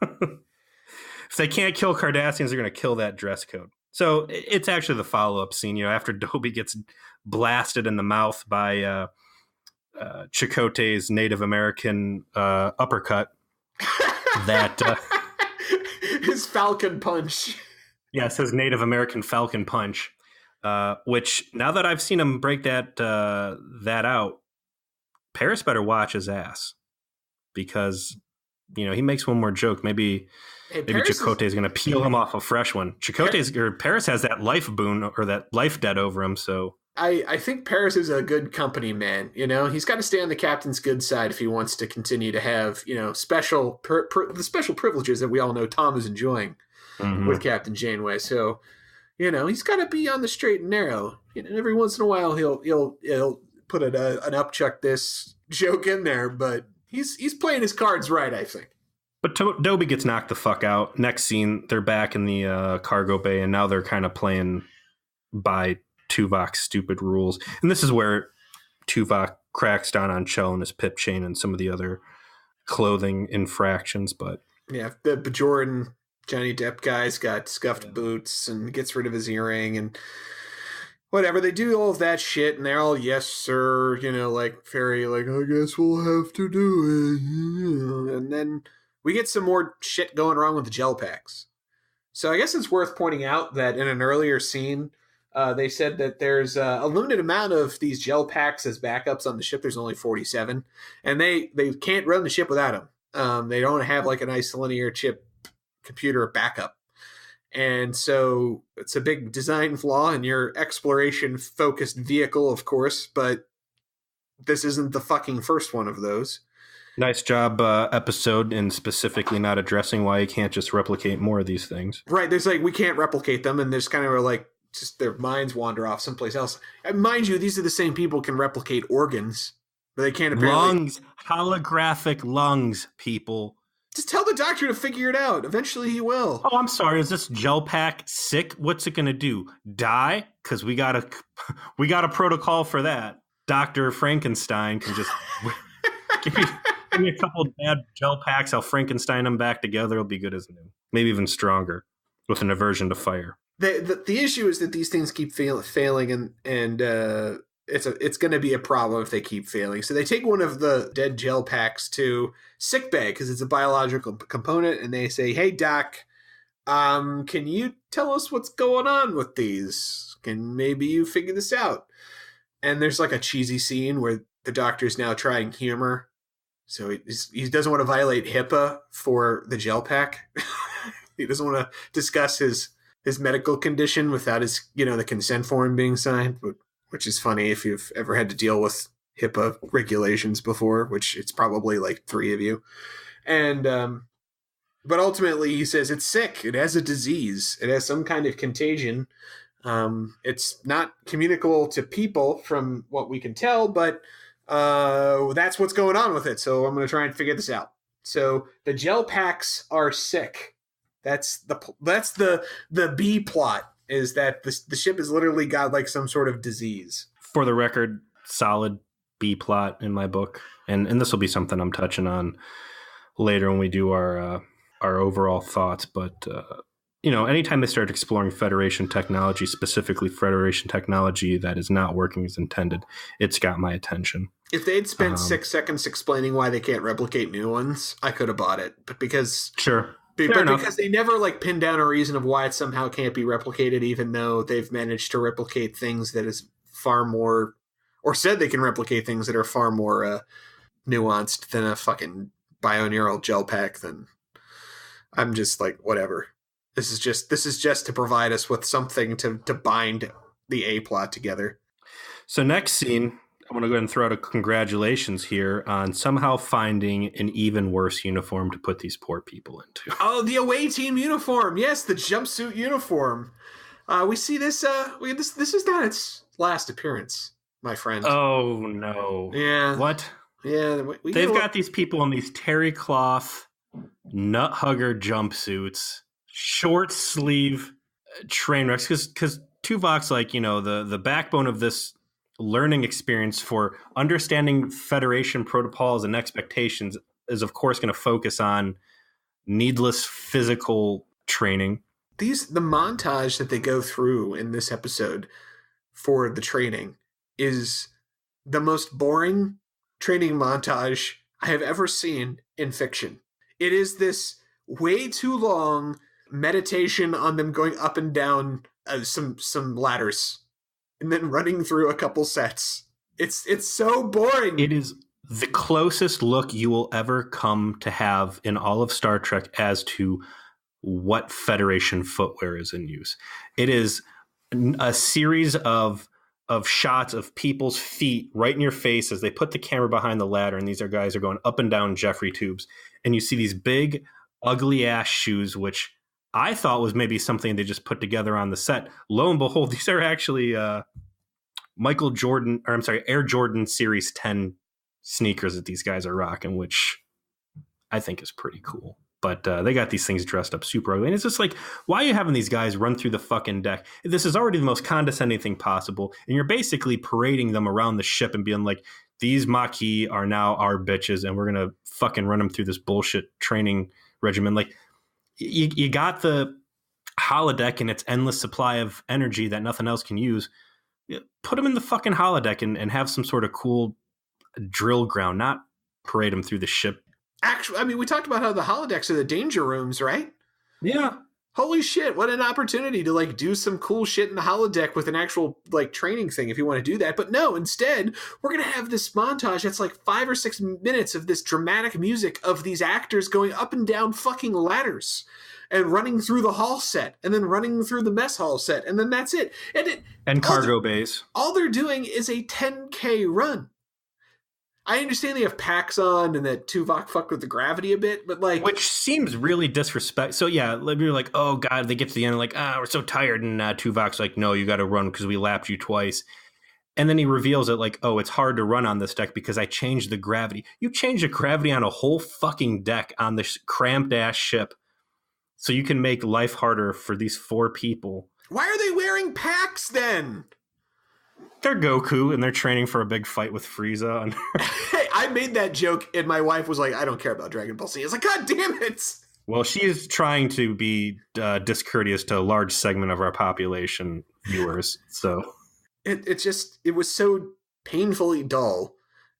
If they can't kill Cardassians, they're going to kill that dress code. So it's actually the follow-up scene, you know, after Dobie gets blasted in the mouth by Chakotay's Native American uppercut. His Falcon Punch. Yes, his Native American Falcon Punch. Which, now that I've seen him break that out, Paris better watch his ass, because, you know, he makes one more joke. Maybe Chakotay is going to peel him off a fresh one. Paris has that life boon or that life debt over him. So I think Paris is a good company man. You know, he's got to stay on the captain's good side if he wants to continue to have, you know, the special privileges that we all know Tom is enjoying with Captain Janeway. So, you know, he's got to be on the straight and narrow. You know, every once in a while he'll put an upchuck this joke in there, but he's playing his cards right, I think. But Dobie gets knocked the fuck out. Next scene, they're back in the cargo bay, and now they're kind of playing by Tuvok's stupid rules. And this is where Tuvok cracks down on Chell and his pip chain and some of the other clothing infractions. But yeah, the Bajoran Johnny Depp guy's got scuffed boots and gets rid of his earring and whatever. They do all of that shit, and they're all, yes, sir, you know, like very, like, I guess we'll have to do it. And then we get some more shit going wrong with the gel packs. So I guess it's worth pointing out that in an earlier scene, they said that there's a limited amount of these gel packs as backups on the ship. There's only 47, and they can't run the ship without them. They don't have like a nice linear chip computer backup. And so it's a big design flaw in your exploration-focused vehicle, of course, but this isn't the fucking first one of those. Nice job, episode, in specifically not addressing why you can't just replicate more of these things. Right, there's like, we can't replicate them, and there's kind of like, just their minds wander off someplace else. And mind you, these are the same people who can replicate organs, but they can't apparently... Lungs, holographic lungs, people. Just tell the doctor to figure it out. Eventually he will. Oh, I'm sorry. Is this gel pack sick? What's it going to do? Die? Because we got a protocol for that. Dr. Frankenstein can just give me a couple of bad gel packs. I'll Frankenstein them back together. It'll be good as new. Maybe even stronger with an aversion to fire. The issue is that these things keep failing, and it's going to be a problem if they keep failing. So they take one of the dead gel packs to sickbay because it's a biological component, and they say, "Hey, Doc, can you tell us what's going on with these? Can maybe you figure this out?" And there's like a cheesy scene where the doctor's now trying humor, so he doesn't want to violate HIPAA for the gel pack. He doesn't want to discuss his medical condition without his, you know, the consent form being signed, which is funny if you've ever had to deal with HIPAA regulations before, which it's probably like 3 of you. And, but ultimately he says it's sick. It has a disease. It has some kind of contagion. It's not communicable to people from what we can tell, but that's what's going on with it. So I'm going to try and figure this out. So the gel packs are sick. That's the B plot, is that the ship has literally got like some sort of disease. For the record, solid B plot in my book, and this will be something I'm touching on later when we do our overall thoughts. But anytime they start exploring Federation technology, specifically Federation technology that is not working as intended, it's got my attention. If they'd spent 6 seconds explaining why they can't replicate new ones, I could have bought it. But because because they never pin down a reason of why it somehow can't be replicated, even though they've managed to replicate things that is far more, or said they can replicate things that are far more nuanced than a fucking bioneural gel pack, then I'm just like, whatever. This is just to provide us with something to bind the A plot together. So next scene, I want to go ahead and throw out a congratulations here on somehow finding an even worse uniform to put these poor people into. Oh, the away team uniform. Yes, the jumpsuit uniform. We see this. This is not its last appearance, my friend. Oh, no. Yeah. What? Yeah. They've got these people in these terry cloth, nut hugger jumpsuits, short sleeve train wrecks. Because Tuvok's the backbone of this learning experience for understanding Federation protocols and expectations is, of course, going to focus on needless physical training. The montage that they go through in this episode for the training is the most boring training montage I have ever seen in fiction. It is this way too long meditation on them going up and down some ladders and then running through a couple sets. It's so boring. It is the closest look you will ever come to have in all of Star Trek as to what Federation footwear is in use. It is a series of shots of people's feet right in your face as they put the camera behind the ladder, and these guys are going up and down Jeffrey tubes, and you see these big, ugly ass shoes, which I thought was maybe something they just put together on the set. Lo and behold, these are actually Air Jordan Series 10 sneakers that these guys are rocking, which I think is pretty cool. But they got these things dressed up super ugly. And it's just like, why are you having these guys run through the fucking deck? This is already the most condescending thing possible. And you're basically parading them around the ship and being like, these Maquis are now our bitches, and we're going to fucking run them through this bullshit training regimen. Like, you got the holodeck and its endless supply of energy that nothing else can use. Put them in the fucking holodeck and have some sort of cool drill ground, not parade them through the ship. Actually, I mean, we talked about how the holodecks are the danger rooms, right? Yeah. Holy shit, what an opportunity to do some cool shit in the holodeck with an actual training thing if you want to do that. But no, instead, we're going to have this montage that's 5 or 6 minutes of this dramatic music of these actors going up and down fucking ladders and running through the hall set and then running through the mess hall set. And then that's it. And cargo bays. All they're doing is a 10K run. I understand they have packs on and that Tuvok fucked with the gravity a bit, but which seems really disrespectful. So yeah, you're like, oh god, they get to the end, we're so tired, and Tuvok's like, no, you got to run because we lapped you twice. And then he reveals it oh, it's hard to run on this deck because I changed the gravity. You changed the gravity on a whole fucking deck on this cramped ass ship, so you can make life harder for these 4 people. Why are they wearing packs then? They're Goku, and they're training for a big fight with Frieza. Hey, I made that joke, and my wife was like, I don't care about Dragon Ball Z. I was like, God damn it! Well, she's trying to be discourteous to a large segment of our population viewers, so... It was so painfully dull,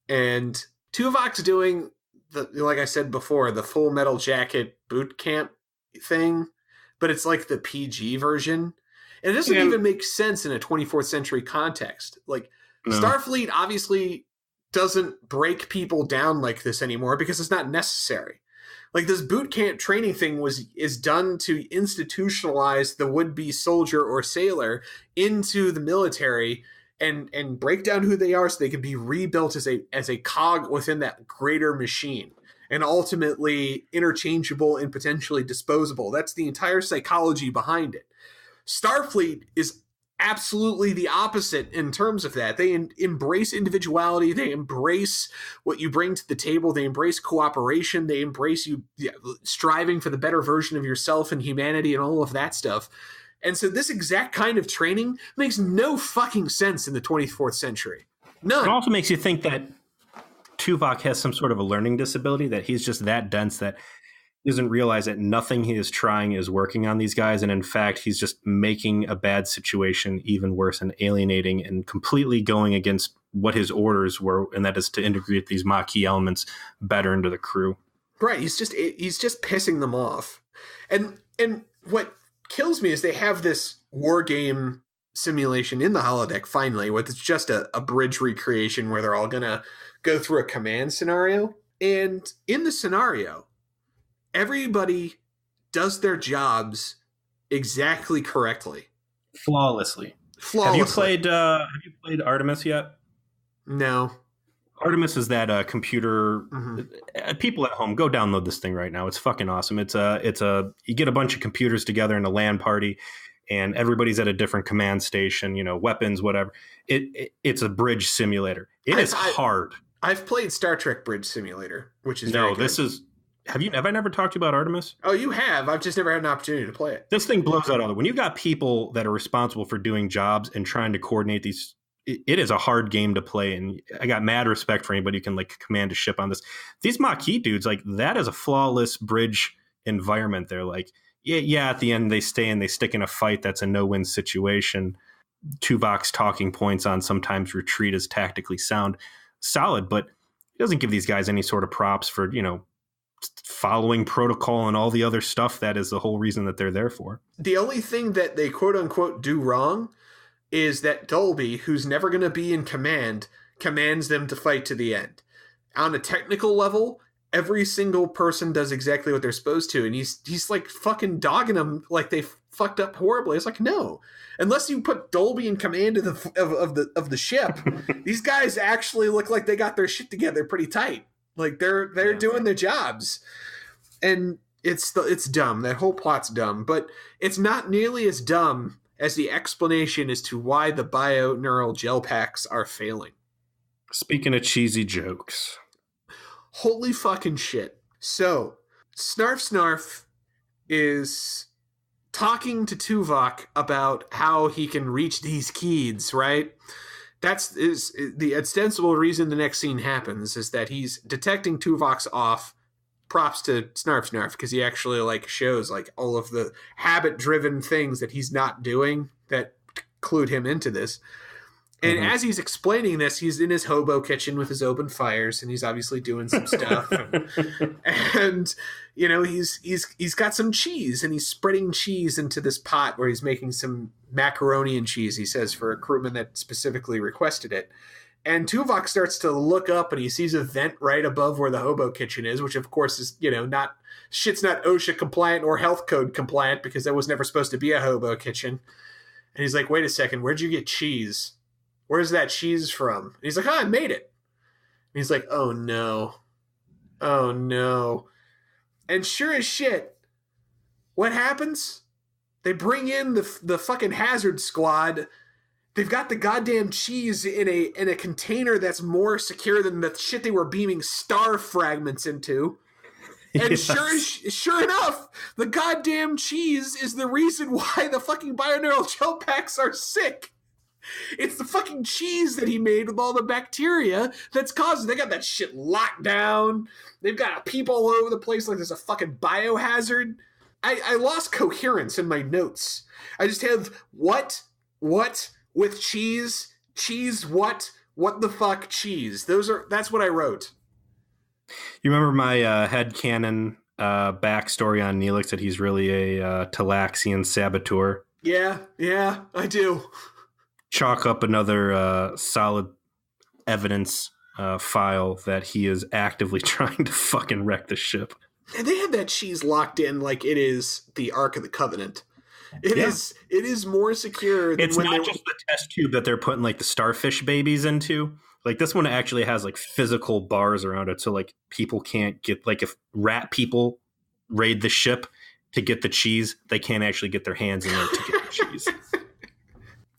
and Tuvok's doing, like I said before, the Full Metal Jacket boot camp thing, but it's the PG version. And it doesn't even make sense in a 24th century context. No. Starfleet obviously doesn't break people down like this anymore because it's not necessary. This boot camp training thing is done to institutionalize the would-be soldier or sailor into the military and break down who they are so they can be rebuilt as a cog within that greater machine and ultimately interchangeable and potentially disposable. That's the entire psychology behind it. Starfleet is absolutely the opposite in terms of that. They embrace individuality. They embrace what you bring to the table. They embrace cooperation. They embrace you striving for the better version of yourself and humanity and all of that stuff. And so this exact kind of training makes no fucking sense in the 24th century. None. It also makes you think that Tuvok has some sort of a learning disability, that he's just that dense that he doesn't realize that nothing he is trying is working on these guys. And in fact, he's just making a bad situation even worse and alienating and completely going against what his orders were. And that is to integrate these Maquis elements better into the crew. Right. He's just pissing them off. And what kills me is they have this war game simulation in the holodeck finally, where it's just a bridge recreation where they're all gonna go through a command scenario. And in the scenario, everybody does their jobs exactly correctly, flawlessly. Have you played Artemis yet? No. Artemis is that computer. People at home, go download this thing right now. It's fucking awesome. It's you get a bunch of computers together in a LAN party, and everybody's at a different command station. Weapons, whatever. It's a bridge simulator. It is hard. I've played Star Trek Bridge Simulator, which is this is. Have I never talked to you about Artemis? Oh, you have. I've just never had an opportunity to play it. This thing blows out all the. When you've got people that are responsible for doing jobs and trying to coordinate these. It is a hard game to play, and I got mad respect for anybody who can command a ship on this. These Maquis dudes, that is a flawless bridge environment. They're yeah. At the end, they stay and they stick in a fight that's a no-win situation. Tuvok's talking points on sometimes retreat is tactically solid, but it doesn't give these guys any sort of props for following protocol and all the other stuff that is the whole reason that they're there for. The only thing that they quote unquote do wrong is that Dolby, who's never going to be in command, commands them to fight to the end. On a technical level, every single person does exactly what they're supposed to, and he's fucking dogging them like they fucked up horribly. It's no, unless you put Dolby in command of the ship, these guys actually look like they got their shit together pretty tight. They're doing their jobs, and it's dumb. That whole plot's dumb, but it's not nearly as dumb as the explanation as to why the bioneural gel packs are failing. Speaking of cheesy jokes. Holy fucking shit. So, Snarf is talking to Tuvok about how he can reach these keys, right? Is the ostensible reason the next scene happens, is that he's detecting Tuvok's off. Props to Snarf because he actually shows all of the habit-driven things that he's not doing that clued him into this. And as he's explaining this, he's in his hobo kitchen with his open fires, and he's obviously doing some stuff. and he's got some cheese, and he's spreading cheese into this pot where he's making some macaroni and cheese, he says, for a crewman that specifically requested it. And Tuvok starts to look up, and he sees a vent right above where the hobo kitchen is, which of course is, not OSHA compliant or health code compliant, because that was never supposed to be a hobo kitchen. And he's like, wait a second, where'd you get cheese? Where's that cheese from? And he's like, I made it. And he's like, oh no. Oh no. And sure as shit, what happens? They bring in the fucking hazard squad. They've got the goddamn cheese in a container that's more secure than the shit they were beaming star fragments into. And yes. Sure enough, the goddamn cheese is the reason why the fucking bioneural gel packs are sick. It's the fucking cheese that he made with all the bacteria that's causing. They got that shit locked down. They've got people all over the place like there's a fucking biohazard. I lost coherence in my notes. I just have what with cheese, what the fuck cheese. That's what I wrote. You remember my headcanon backstory on Neelix, that he's really a Talaxian saboteur? Yeah, I do. Chalk up another solid evidence file that he is actively trying to fucking wreck the ship. And they have that cheese locked in like it is the Ark of the Covenant. It is more secure than it's not just the test tube that they're putting the starfish babies into. This one actually has physical bars around it, so people can't get if rat people raid the ship to get the cheese, they can't actually get their hands in there to get the cheese.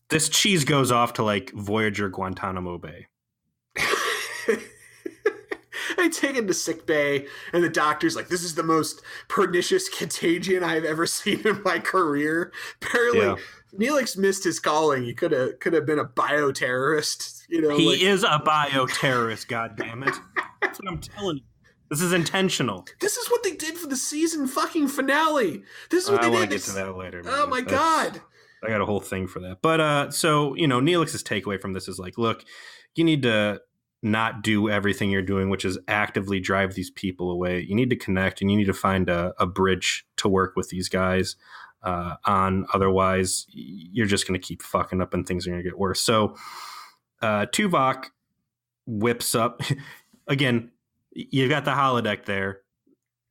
This cheese goes off to Voyager Guantanamo Bay. I take him to sick bay, and the doctor's like, "This is the most pernicious contagion I've ever seen in my career." Apparently, Neelix missed his calling. He could have been a bioterrorist. He is a bioterrorist. God damn it! That's what I'm telling you. This is intentional. This is what they did for the season fucking finale. This is what they did. I want to get to that later, man. Oh my God. I got a whole thing for that. But so, Neelix's takeaway from this is like, look, you need to not do everything you're doing, which is actively drive these people away. You need to connect and you need to find a bridge to work with these guys on. Otherwise, you're just going to keep fucking up and things are going to get worse. So Tuvok whips up. Again, you've got the holodeck there.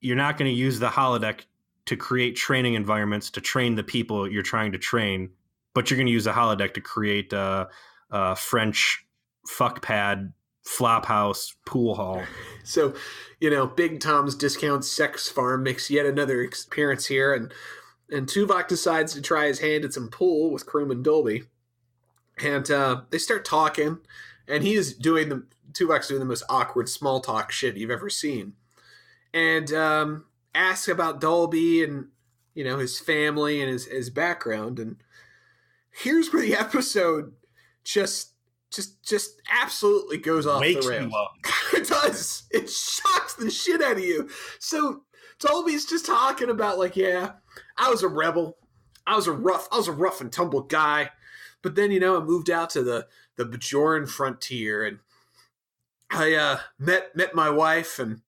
You're not going to use the holodeck to create training environments to train the people you're trying to train, but you're going to use the holodeck to create a French fuck pad, flop house, pool hall. So, Big Tom's Discount Sex Farm makes yet another appearance here, and Tuvok decides to try his hand at some pool with Crewman Dolby, and they start talking, and Tuvok's doing the most awkward small talk shit you've ever seen, and asks about Dolby and his family and his background, and here's where the episode just absolutely goes off the rails. It does. It shocks the shit out of you. So Dolby's just talking about like, yeah, I was a rebel. I was a rough and tumble guy. But then, I moved out to the Bajoran frontier and I met my wife, and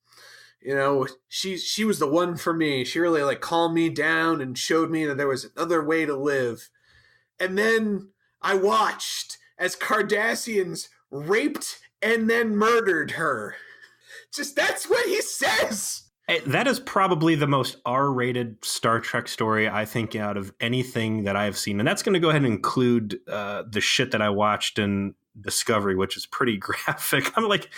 she was the one for me. She really like calmed me down and showed me that there was another way to live. And then I watched as Cardassians raped and then murdered her. That's what he says. That is probably the most R-rated Star Trek story, I think, out of anything that I've seen. And that's going to go ahead and include the shit that I watched in Discovery, which is pretty graphic. I'm like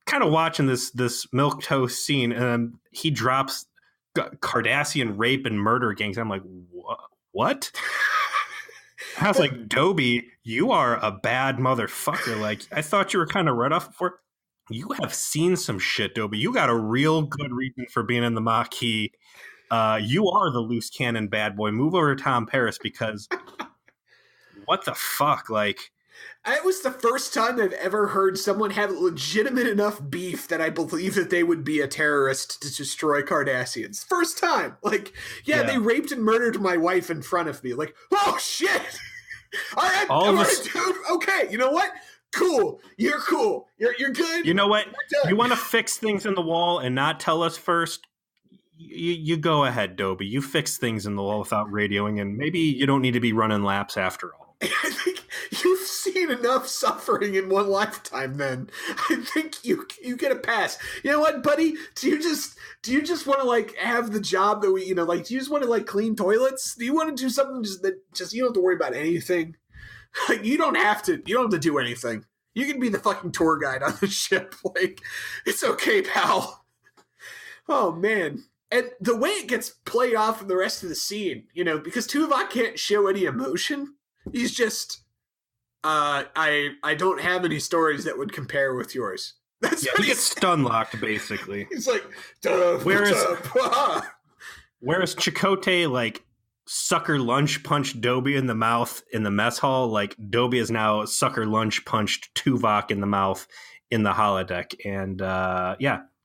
kind of watching this milquetoast scene, and he drops Cardassian rape and murder gangs. I'm like, what? I was like, Dobie, you are a bad motherfucker. Like, I thought you were kind of right off before. You have seen some shit, Dobie. You got a real good reason for being in the Maquis. You are the loose cannon bad boy. Move over to Tom Paris, because what the fuck? Like, it was the first time I've ever heard someone have legitimate enough beef that I believe that they would be a terrorist to destroy Cardassians. First time. Like, yeah, they raped and murdered my wife in front of me. Like, oh, shit. All right, dude. Okay, you know what? Cool. You're cool. You're good. You know what? You want to fix things in the wall and not tell us first? You go ahead, Dobie. You fix things in the wall without radioing, and maybe you don't need to be running laps after all. I think you've seen enough suffering in one lifetime, then. I think you get a pass. You know what, buddy? Do you just want to like have the job that we, like, do you just want to like clean toilets? Do you want to do something just you don't have to worry about anything? Like, you don't have to do anything. You can be the fucking tour guide on the ship. Like, it's okay, pal. Oh man. And the way it gets played off in the rest of the scene, because Tuvok can't show any emotion. He's just, I don't have any stories that would compare with yours. That's what he gets stun locked, basically. He's like, whereas Chakotay, like, sucker lunch punched Dobie in the mouth in the mess hall, like, Dobie is now sucker lunch punched Tuvok in the mouth in the holodeck. And,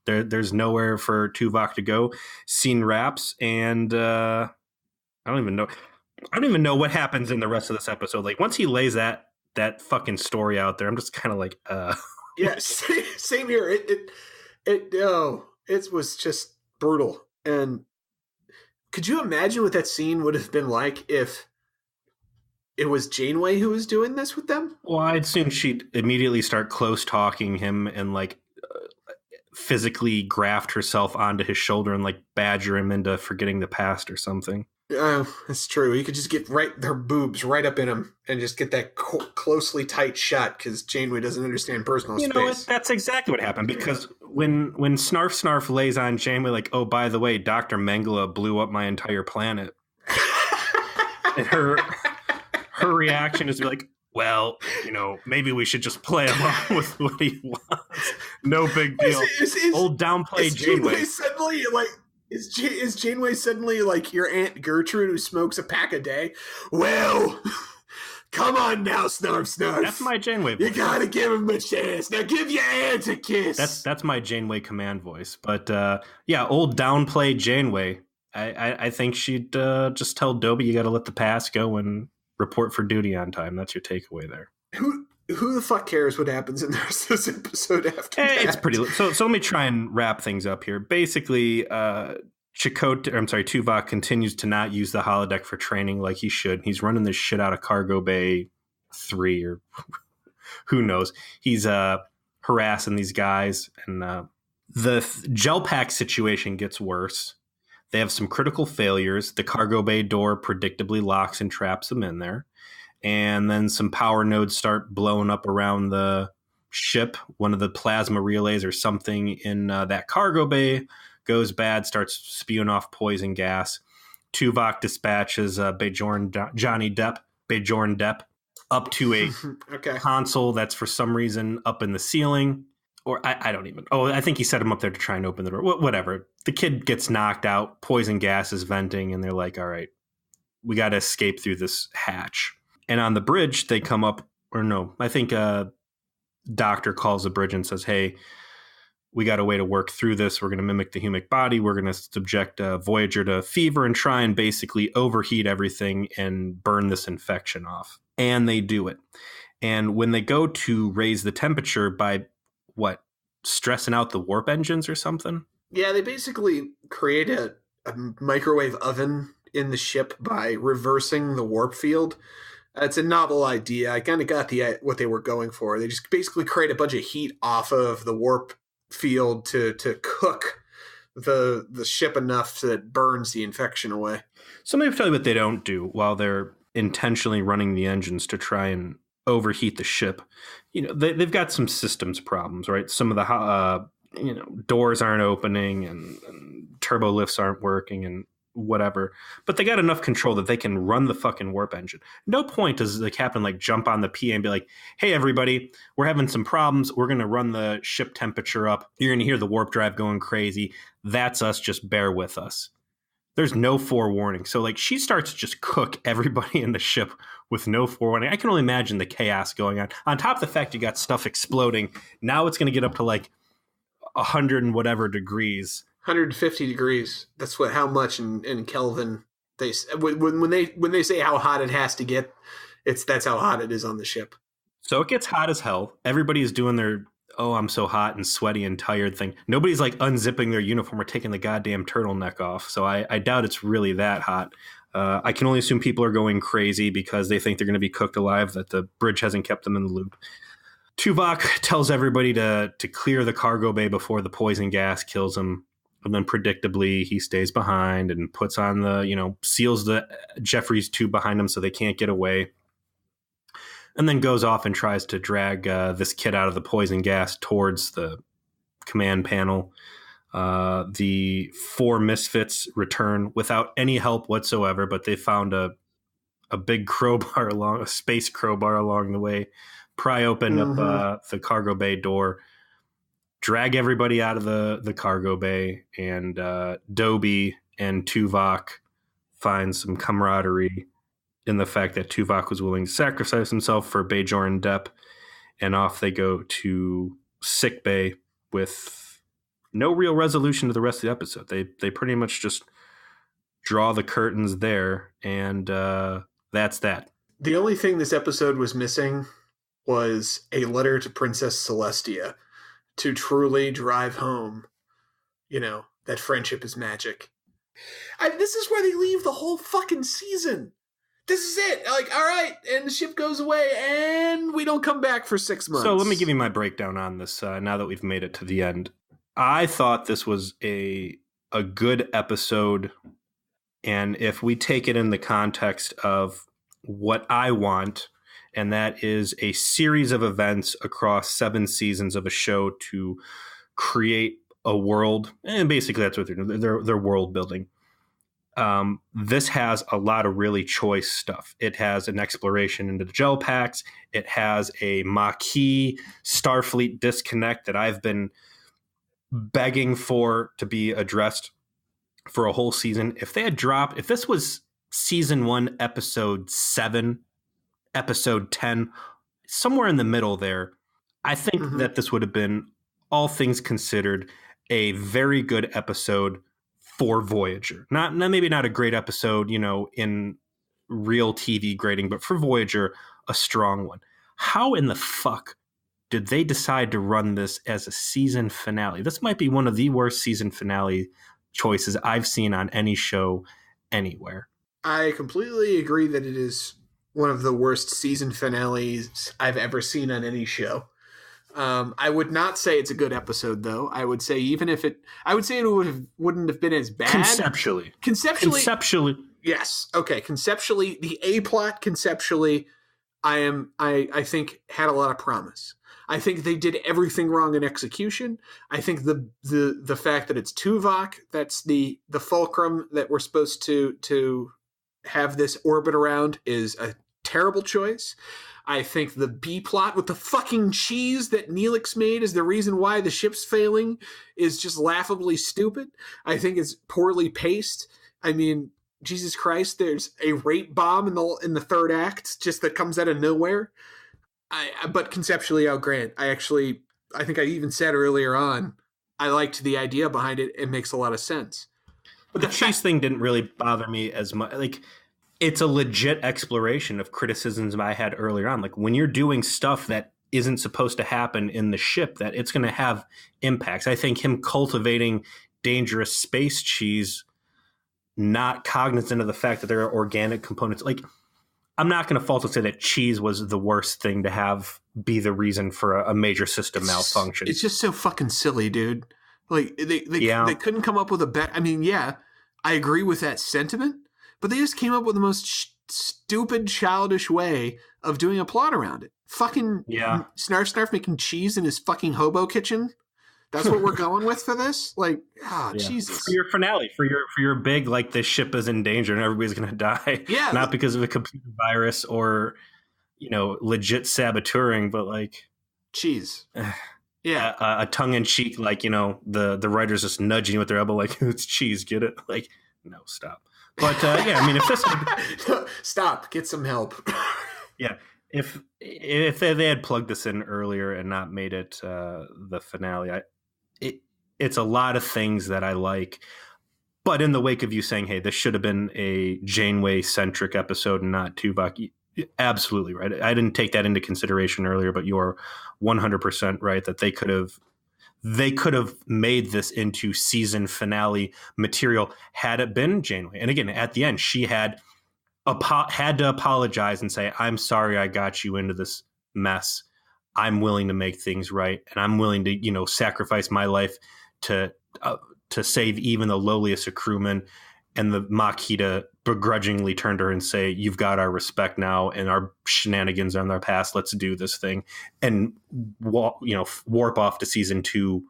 there's nowhere for Tuvok to go. Scene wraps, and I don't even know what happens in the rest of this episode. Like, once he lays that fucking story out there, I'm just kind of like, Yeah, same here. It was just brutal. And could you imagine what that scene would have been like if it was Janeway who was doing this with them? Well, I'd assume she'd immediately start close talking him and like physically graft herself onto his shoulder and like badger him into forgetting the past or something. That's true. You could just get their boobs right up in him and just get that closely tight shot, because Janeway doesn't understand personal space. You know what? That's exactly what happened, because when Snarf lays on Janeway, like, oh, by the way, Dr. Mengele blew up my entire planet. And her reaction is to be like, well, maybe we should just play along with what he wants. No big deal. Old downplay Janeway. Suddenly, like, is Janeway suddenly like your Aunt Gertrude who smokes a pack a day? Well, Come on now, Snarf Snarf. That's my Janeway voice. You gotta give him a chance. Now give your aunt a kiss. That's my Janeway command voice. But yeah, old downplay Janeway. I think she'd just tell Dobie you got to let the past go and report for duty on time. That's your takeaway there. Who the fuck cares what happens in the rest of this episode after that? It's pretty. So let me try and wrap things up here. Basically, Tuvok continues to not use the holodeck for training like he should. He's running this shit out of Cargo Bay 3 or who knows. He's harassing these guys, and the gel pack situation gets worse. They have some critical failures. The cargo bay door predictably locks and traps them in there. And then some power nodes start blowing up around the ship. One of the plasma relays or something in that cargo bay goes bad, starts spewing off poison gas. Tuvok dispatches Bajorn Depp up to a console that's for some reason up in the ceiling. Or I don't even. Oh, I think he set him up there to try and open the door. Whatever. The kid gets knocked out. Poison gas is venting, and they're like, all right, we got to escape through this hatch. And on the bridge, they come up, or no, I think Doctor calls the bridge and says, hey, we got a way to work through this. We're going to mimic the humic body. We're going to subject Voyager to fever and try and basically overheat everything and burn this infection off. And they do it. And when they go to raise the temperature by stressing out the warp engines or something? Yeah, they basically create a microwave oven in the ship by reversing the warp field. It's a novel idea. I kind of got what they were going for. They just basically create a bunch of heat off of the warp field to cook the ship enough so that it burns the infection away. So let me tell you what they don't do while they're intentionally running the engines to try and overheat the ship. They've got some systems problems, right? Some of the doors aren't opening and turbo lifts aren't working and whatever, but they got enough control that they can run the fucking warp engine. No point does the captain jump on the PA and be like, hey everybody, we're having some problems, we're going to run the ship temperature up, you're going to hear the warp drive going crazy, that's us, just bear with us. There's no forewarning. So she starts to just cook everybody in the ship with no forewarning. I can only imagine the chaos going on. On top of the fact you got stuff exploding, now it's going to get up to 100 and whatever degrees. 150 degrees. That's how much in Kelvin they when they say how hot it has to get, that's how hot it is on the ship. So it gets hot as hell. Everybody is doing their I'm so hot and sweaty and tired thing. Nobody's unzipping their uniform or taking the goddamn turtleneck off. So I doubt it's really that hot. I can only assume people are going crazy because they think they're going to be cooked alive, that the bridge hasn't kept them in the loop. Tuvok tells everybody to clear the cargo bay before the poison gas kills him. And then predictably, he stays behind and puts on seals the Jeffries tube behind him so they can't get away. And then goes off and tries to drag this kid out of the poison gas towards the command panel. The 4 misfits return without any help whatsoever, but they found a big crowbar a space crowbar along the way. Pry open up the cargo bay door, drag everybody out of the cargo bay, and Dobie and Tuvok find some camaraderie in the fact that Tuvok was willing to sacrifice himself for Bajorn Depp, and off they go to sickbay with no real resolution to the rest of the episode. They pretty much just draw the curtains there, and that's that. The only thing this episode was missing was a letter to Princess Celestia to truly drive home, that friendship is magic. This is where they leave the whole fucking season. This is it. All right, and the ship goes away, and we don't come back for 6 months. So let me give you my breakdown on this now that we've made it to the end. I thought this was a good episode, and if we take it in the context of what I want, and that is a series of events across 7 seasons of a show to create a world, and basically that's what they're doing. They're world building. This has a lot of really choice stuff. It has an exploration into the gel packs. It has a Maquis Starfleet disconnect that I've been begging for to be addressed for a whole season. If this was season 1, episode 7, episode 10, somewhere in the middle there. I think that this would have been, all things considered, a very good episode for Voyager. Maybe not a great episode, in real TV grading, but for Voyager, a strong one. How in the fuck did they decide to run this as a season finale? This might be one of the worst season finale choices I've seen on any show anywhere. I completely agree that it is one of the worst season finales I've ever seen on any show. I would not say it's a good episode, though. I would say it wouldn't have been as bad. Conceptually. Yes. Okay. Conceptually, the A plot conceptually, I think had a lot of promise. I think they did everything wrong in execution. I think the fact that it's Tuvok, that's the fulcrum that we're supposed to have this orbit around, is a terrible choice. I think the B plot with the fucking cheese that Neelix made is the reason why the ship's failing is just laughably stupid. I think it's poorly paced. I mean, Jesus Christ, there's a rape bomb in the third act just that comes out of nowhere. But conceptually, I'll grant. I think I even said earlier on, I liked the idea behind it. It makes a lot of sense. But the cheese thing didn't really bother me as much. Like, it's a legit exploration of criticisms I had earlier on. Like, when you're doing stuff that isn't supposed to happen in the ship, that it's going to have impacts. I think him cultivating dangerous space cheese, not cognizant of the fact that there are organic components. Like, I'm not going to falsely say that cheese was the worst thing to have be the reason for a major system malfunction. It's just so fucking silly, dude. Like, they couldn't come up with a better... I mean, yeah, I agree with that sentiment, but they just came up with the most stupid, childish way of doing a plot around it. Fucking Snarf making cheese in his fucking hobo kitchen. That's what we're going with for this? Like, Jesus. For your finale, for your big, like, this ship is in danger and everybody's going to die. Yeah. Not because of a computer virus or, legit saboteuring, but, like... Cheese. Yeah. A tongue-in-cheek, like, the writers just nudging you with their elbow, like, it's cheese, get it? Like, no, stop. But, I mean, if this... Stop, get some help. Yeah. If they had plugged this in earlier and not made it the finale, it's a lot of things that I like. But in the wake of you saying, hey, this should have been a Janeway-centric episode and not Tuvok, absolutely right. I didn't take that into consideration earlier, but you're 100% right that they could have made this into season finale material had it been Janeway. And again, at the end, she had to apologize and say, I'm sorry I got you into this mess. I'm willing to make things right. And I'm willing to, sacrifice my life to save even the lowliest of crewmen. And the Makita begrudgingly turned to her and say, you've got our respect now and our shenanigans are in our past. Let's do this thing. And, warp off to season 2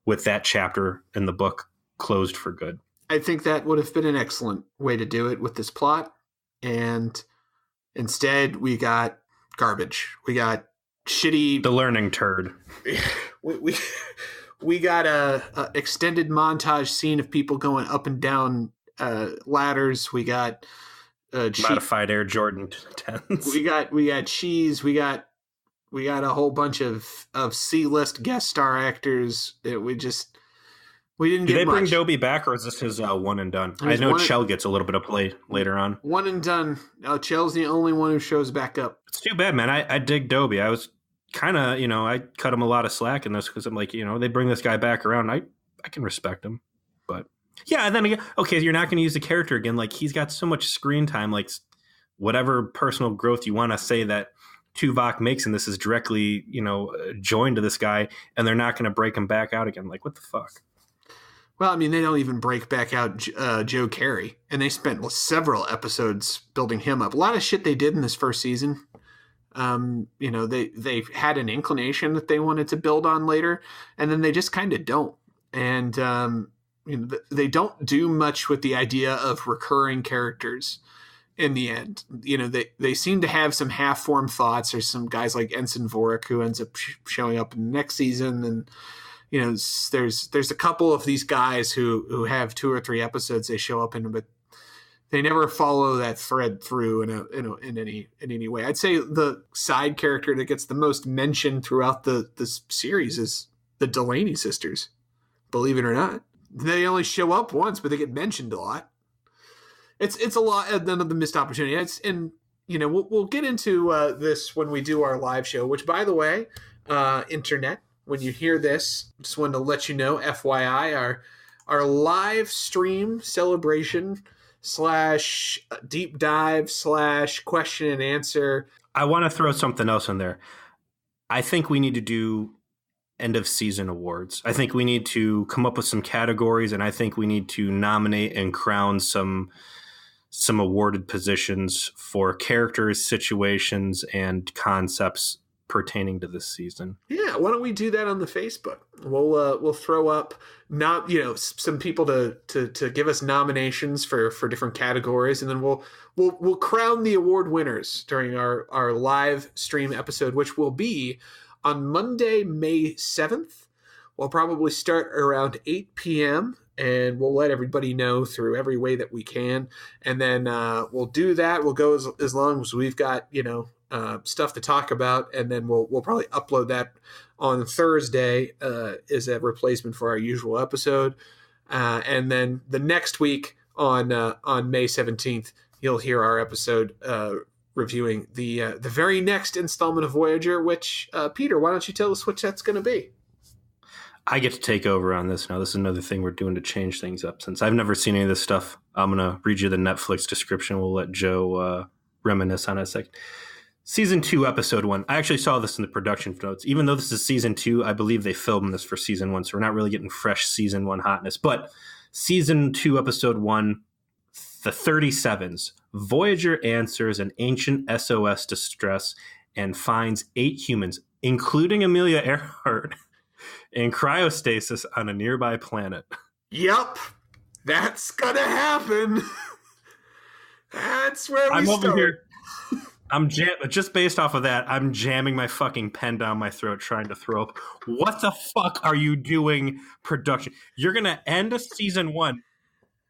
with that chapter in the book closed for good. I think that would have been an excellent way to do it with this plot. And instead, we got garbage. We got shitty... The learning turd. We got a extended montage scene of people going up and down ladders. We got modified Air Jordan 10s. We got cheese. We got a whole bunch of C-list guest star actors that we didn't get. Did they much. bring Dobie back, or is this his one and done? I know Chell gets a little bit of play later on. One and done. Chell's the only one who shows back up. It's too bad, man. I dig Dobie. I was kind of, I cut him a lot of slack in this because I'm like, they bring this guy back around. I can respect him. But yeah, and then again, okay, you're not going to use the character again. Like, he's got so much screen time. Like, whatever personal growth you want to say that Tuvok makes in this is directly, joined to this guy, and they're not going to break him back out again. Like, what the fuck? Well, I mean, they don't even break back out Joe Carey, and they spent several episodes building him up. A lot of shit they did in this first season. They had an inclination that they wanted to build on later, and then they just kind of don't. And they don't do much with the idea of recurring characters in the end. They seem to have some half-formed thoughts. There's some guys like Ensign Vorik who ends up showing up in the next season, and there's a couple of these guys who have 2 or 3 episodes they show up in, but They never follow that thread through in any way. I'd say the side character that gets the most mention throughout this series is the Delaney sisters. Believe it or not, they only show up once, but they get mentioned a lot. It's a lot of the missed opportunity. We'll get into this when we do our live show. Which, by the way, internet, when you hear this, just wanted to let you know, FYI, our live stream celebration / deep dive / question and answer. I want to throw something else in there. I think we need to do end of season awards. I think we need to come up with some categories, and I think we need to nominate and crown some awarded positions for characters, situations, and concepts pertaining to this season. Yeah, why don't we do that on the Facebook? We'll throw up some people to give us nominations for different categories, and then we'll crown the award winners during our live stream episode, which will be on Monday, May 7th. We'll probably start around 8 p.m. and we'll let everybody know through every way that we can. And then we'll do that. We'll go as long as we've got, stuff to talk about. And then we'll probably upload that on Thursday as a replacement for our usual episode. And then the next week on May 17th, you'll hear our episode reviewing the very next installment of Voyager, which, Peter, why don't you tell us what that's going to be? I get to take over on this now. This is another thing we're doing to change things up. Since I've never seen any of this stuff, I'm going to read you the Netflix description. We'll let Joe reminisce on it a second. Season 2, Episode 1. I actually saw this in the production notes. Even though this is Season 2, I believe they filmed this for Season 1, so we're not really getting fresh Season 1 hotness. But Season 2, Episode 1, The 37s. Voyager answers an ancient SOS distress and finds 8 humans, including Amelia Earhart, in cryostasis on a nearby planet. Yep, that's gonna happen. That's where we start. Over here. Just based off of that, I'm jamming my fucking pen down my throat trying to throw up. What the fuck are you doing, production? You're gonna end a Season 1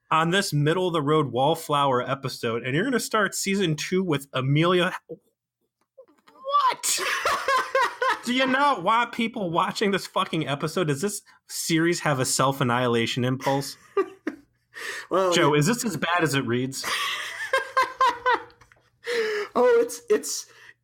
on this middle of the road wallflower episode, and you're gonna start Season 2 with Amelia. What? Do you not want people watching this fucking episode? Does this series have a self-annihilation impulse? Well, Joe, is this as bad as it reads? Oh,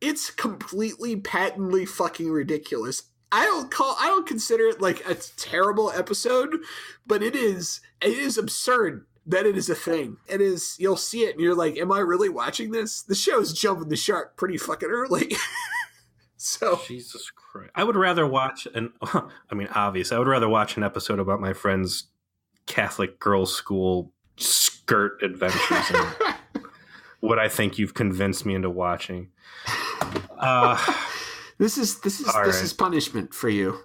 it's completely patently fucking ridiculous. I don't consider it like a terrible episode, but it is absurd that it is a thing. It is, you'll see it and you're like, am I really watching this? The show's jumping the shark pretty fucking early. So Jesus Christ. I would rather watch obviously, I would rather watch an episode about my friend's Catholic girls' school skirt adventures than what I think you've convinced me into watching. This is punishment for you.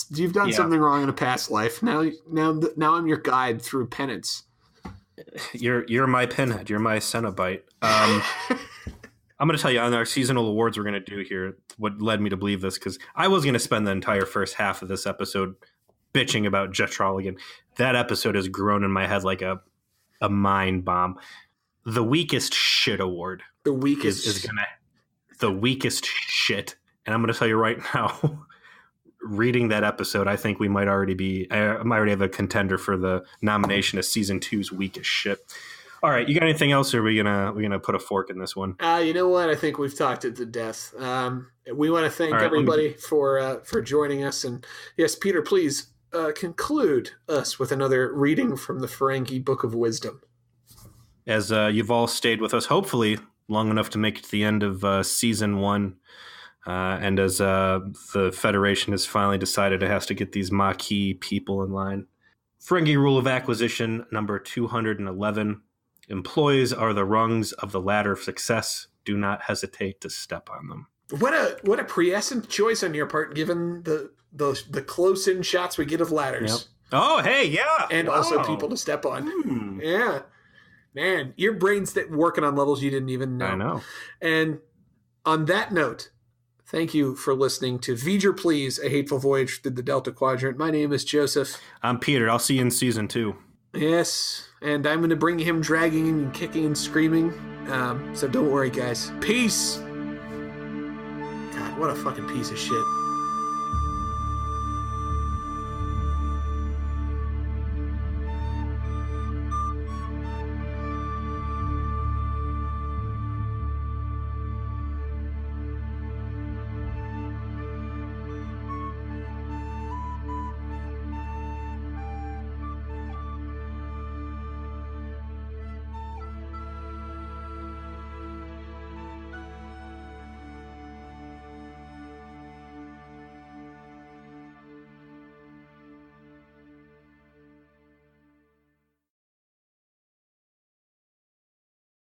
You've done something wrong in a past life. Now I'm your guide through penance. You're my pinhead. You're my Cenobite. I'm going to tell you on our seasonal awards we're going to do here what led me to believe this, because I was going to spend the entire first half of this episode bitching about Jet Trolligan. That episode has grown in my head like a mind bomb. The weakest shit award. The weakest is the weakest shit. And I'm going to tell you right now, reading that episode, I think I might already have a contender for the nomination as Season 2's weakest shit. All right, you got anything else, or are we gonna put a fork in this one? You know what? I think we've talked it to death. We want to thank everybody for joining us, and yes, Peter, please conclude us with another reading from the Ferengi Book of Wisdom. As you've all stayed with us, hopefully long enough to make it to the end of Season 1, and as the Federation has finally decided it has to get these Maquis people in line. Ferengi Rule of Acquisition number 211. Employees are the rungs of the ladder of success. Do not hesitate to step on them. What a prescient choice on your part, given the close-in shots we get of ladders. Yep. Oh, hey, yeah. And also people to step on. Yeah. Man, your brain's working on levels you didn't even know. I know. And on that note, thank you for listening to V'ger Please, A Hateful Voyage Through the Delta Quadrant. My name is Joseph. I'm Peter. I'll see you in Season 2. Yes. and I'm going to bring him dragging and kicking and screaming. So don't worry, guys. Peace! God, what a fucking piece of shit.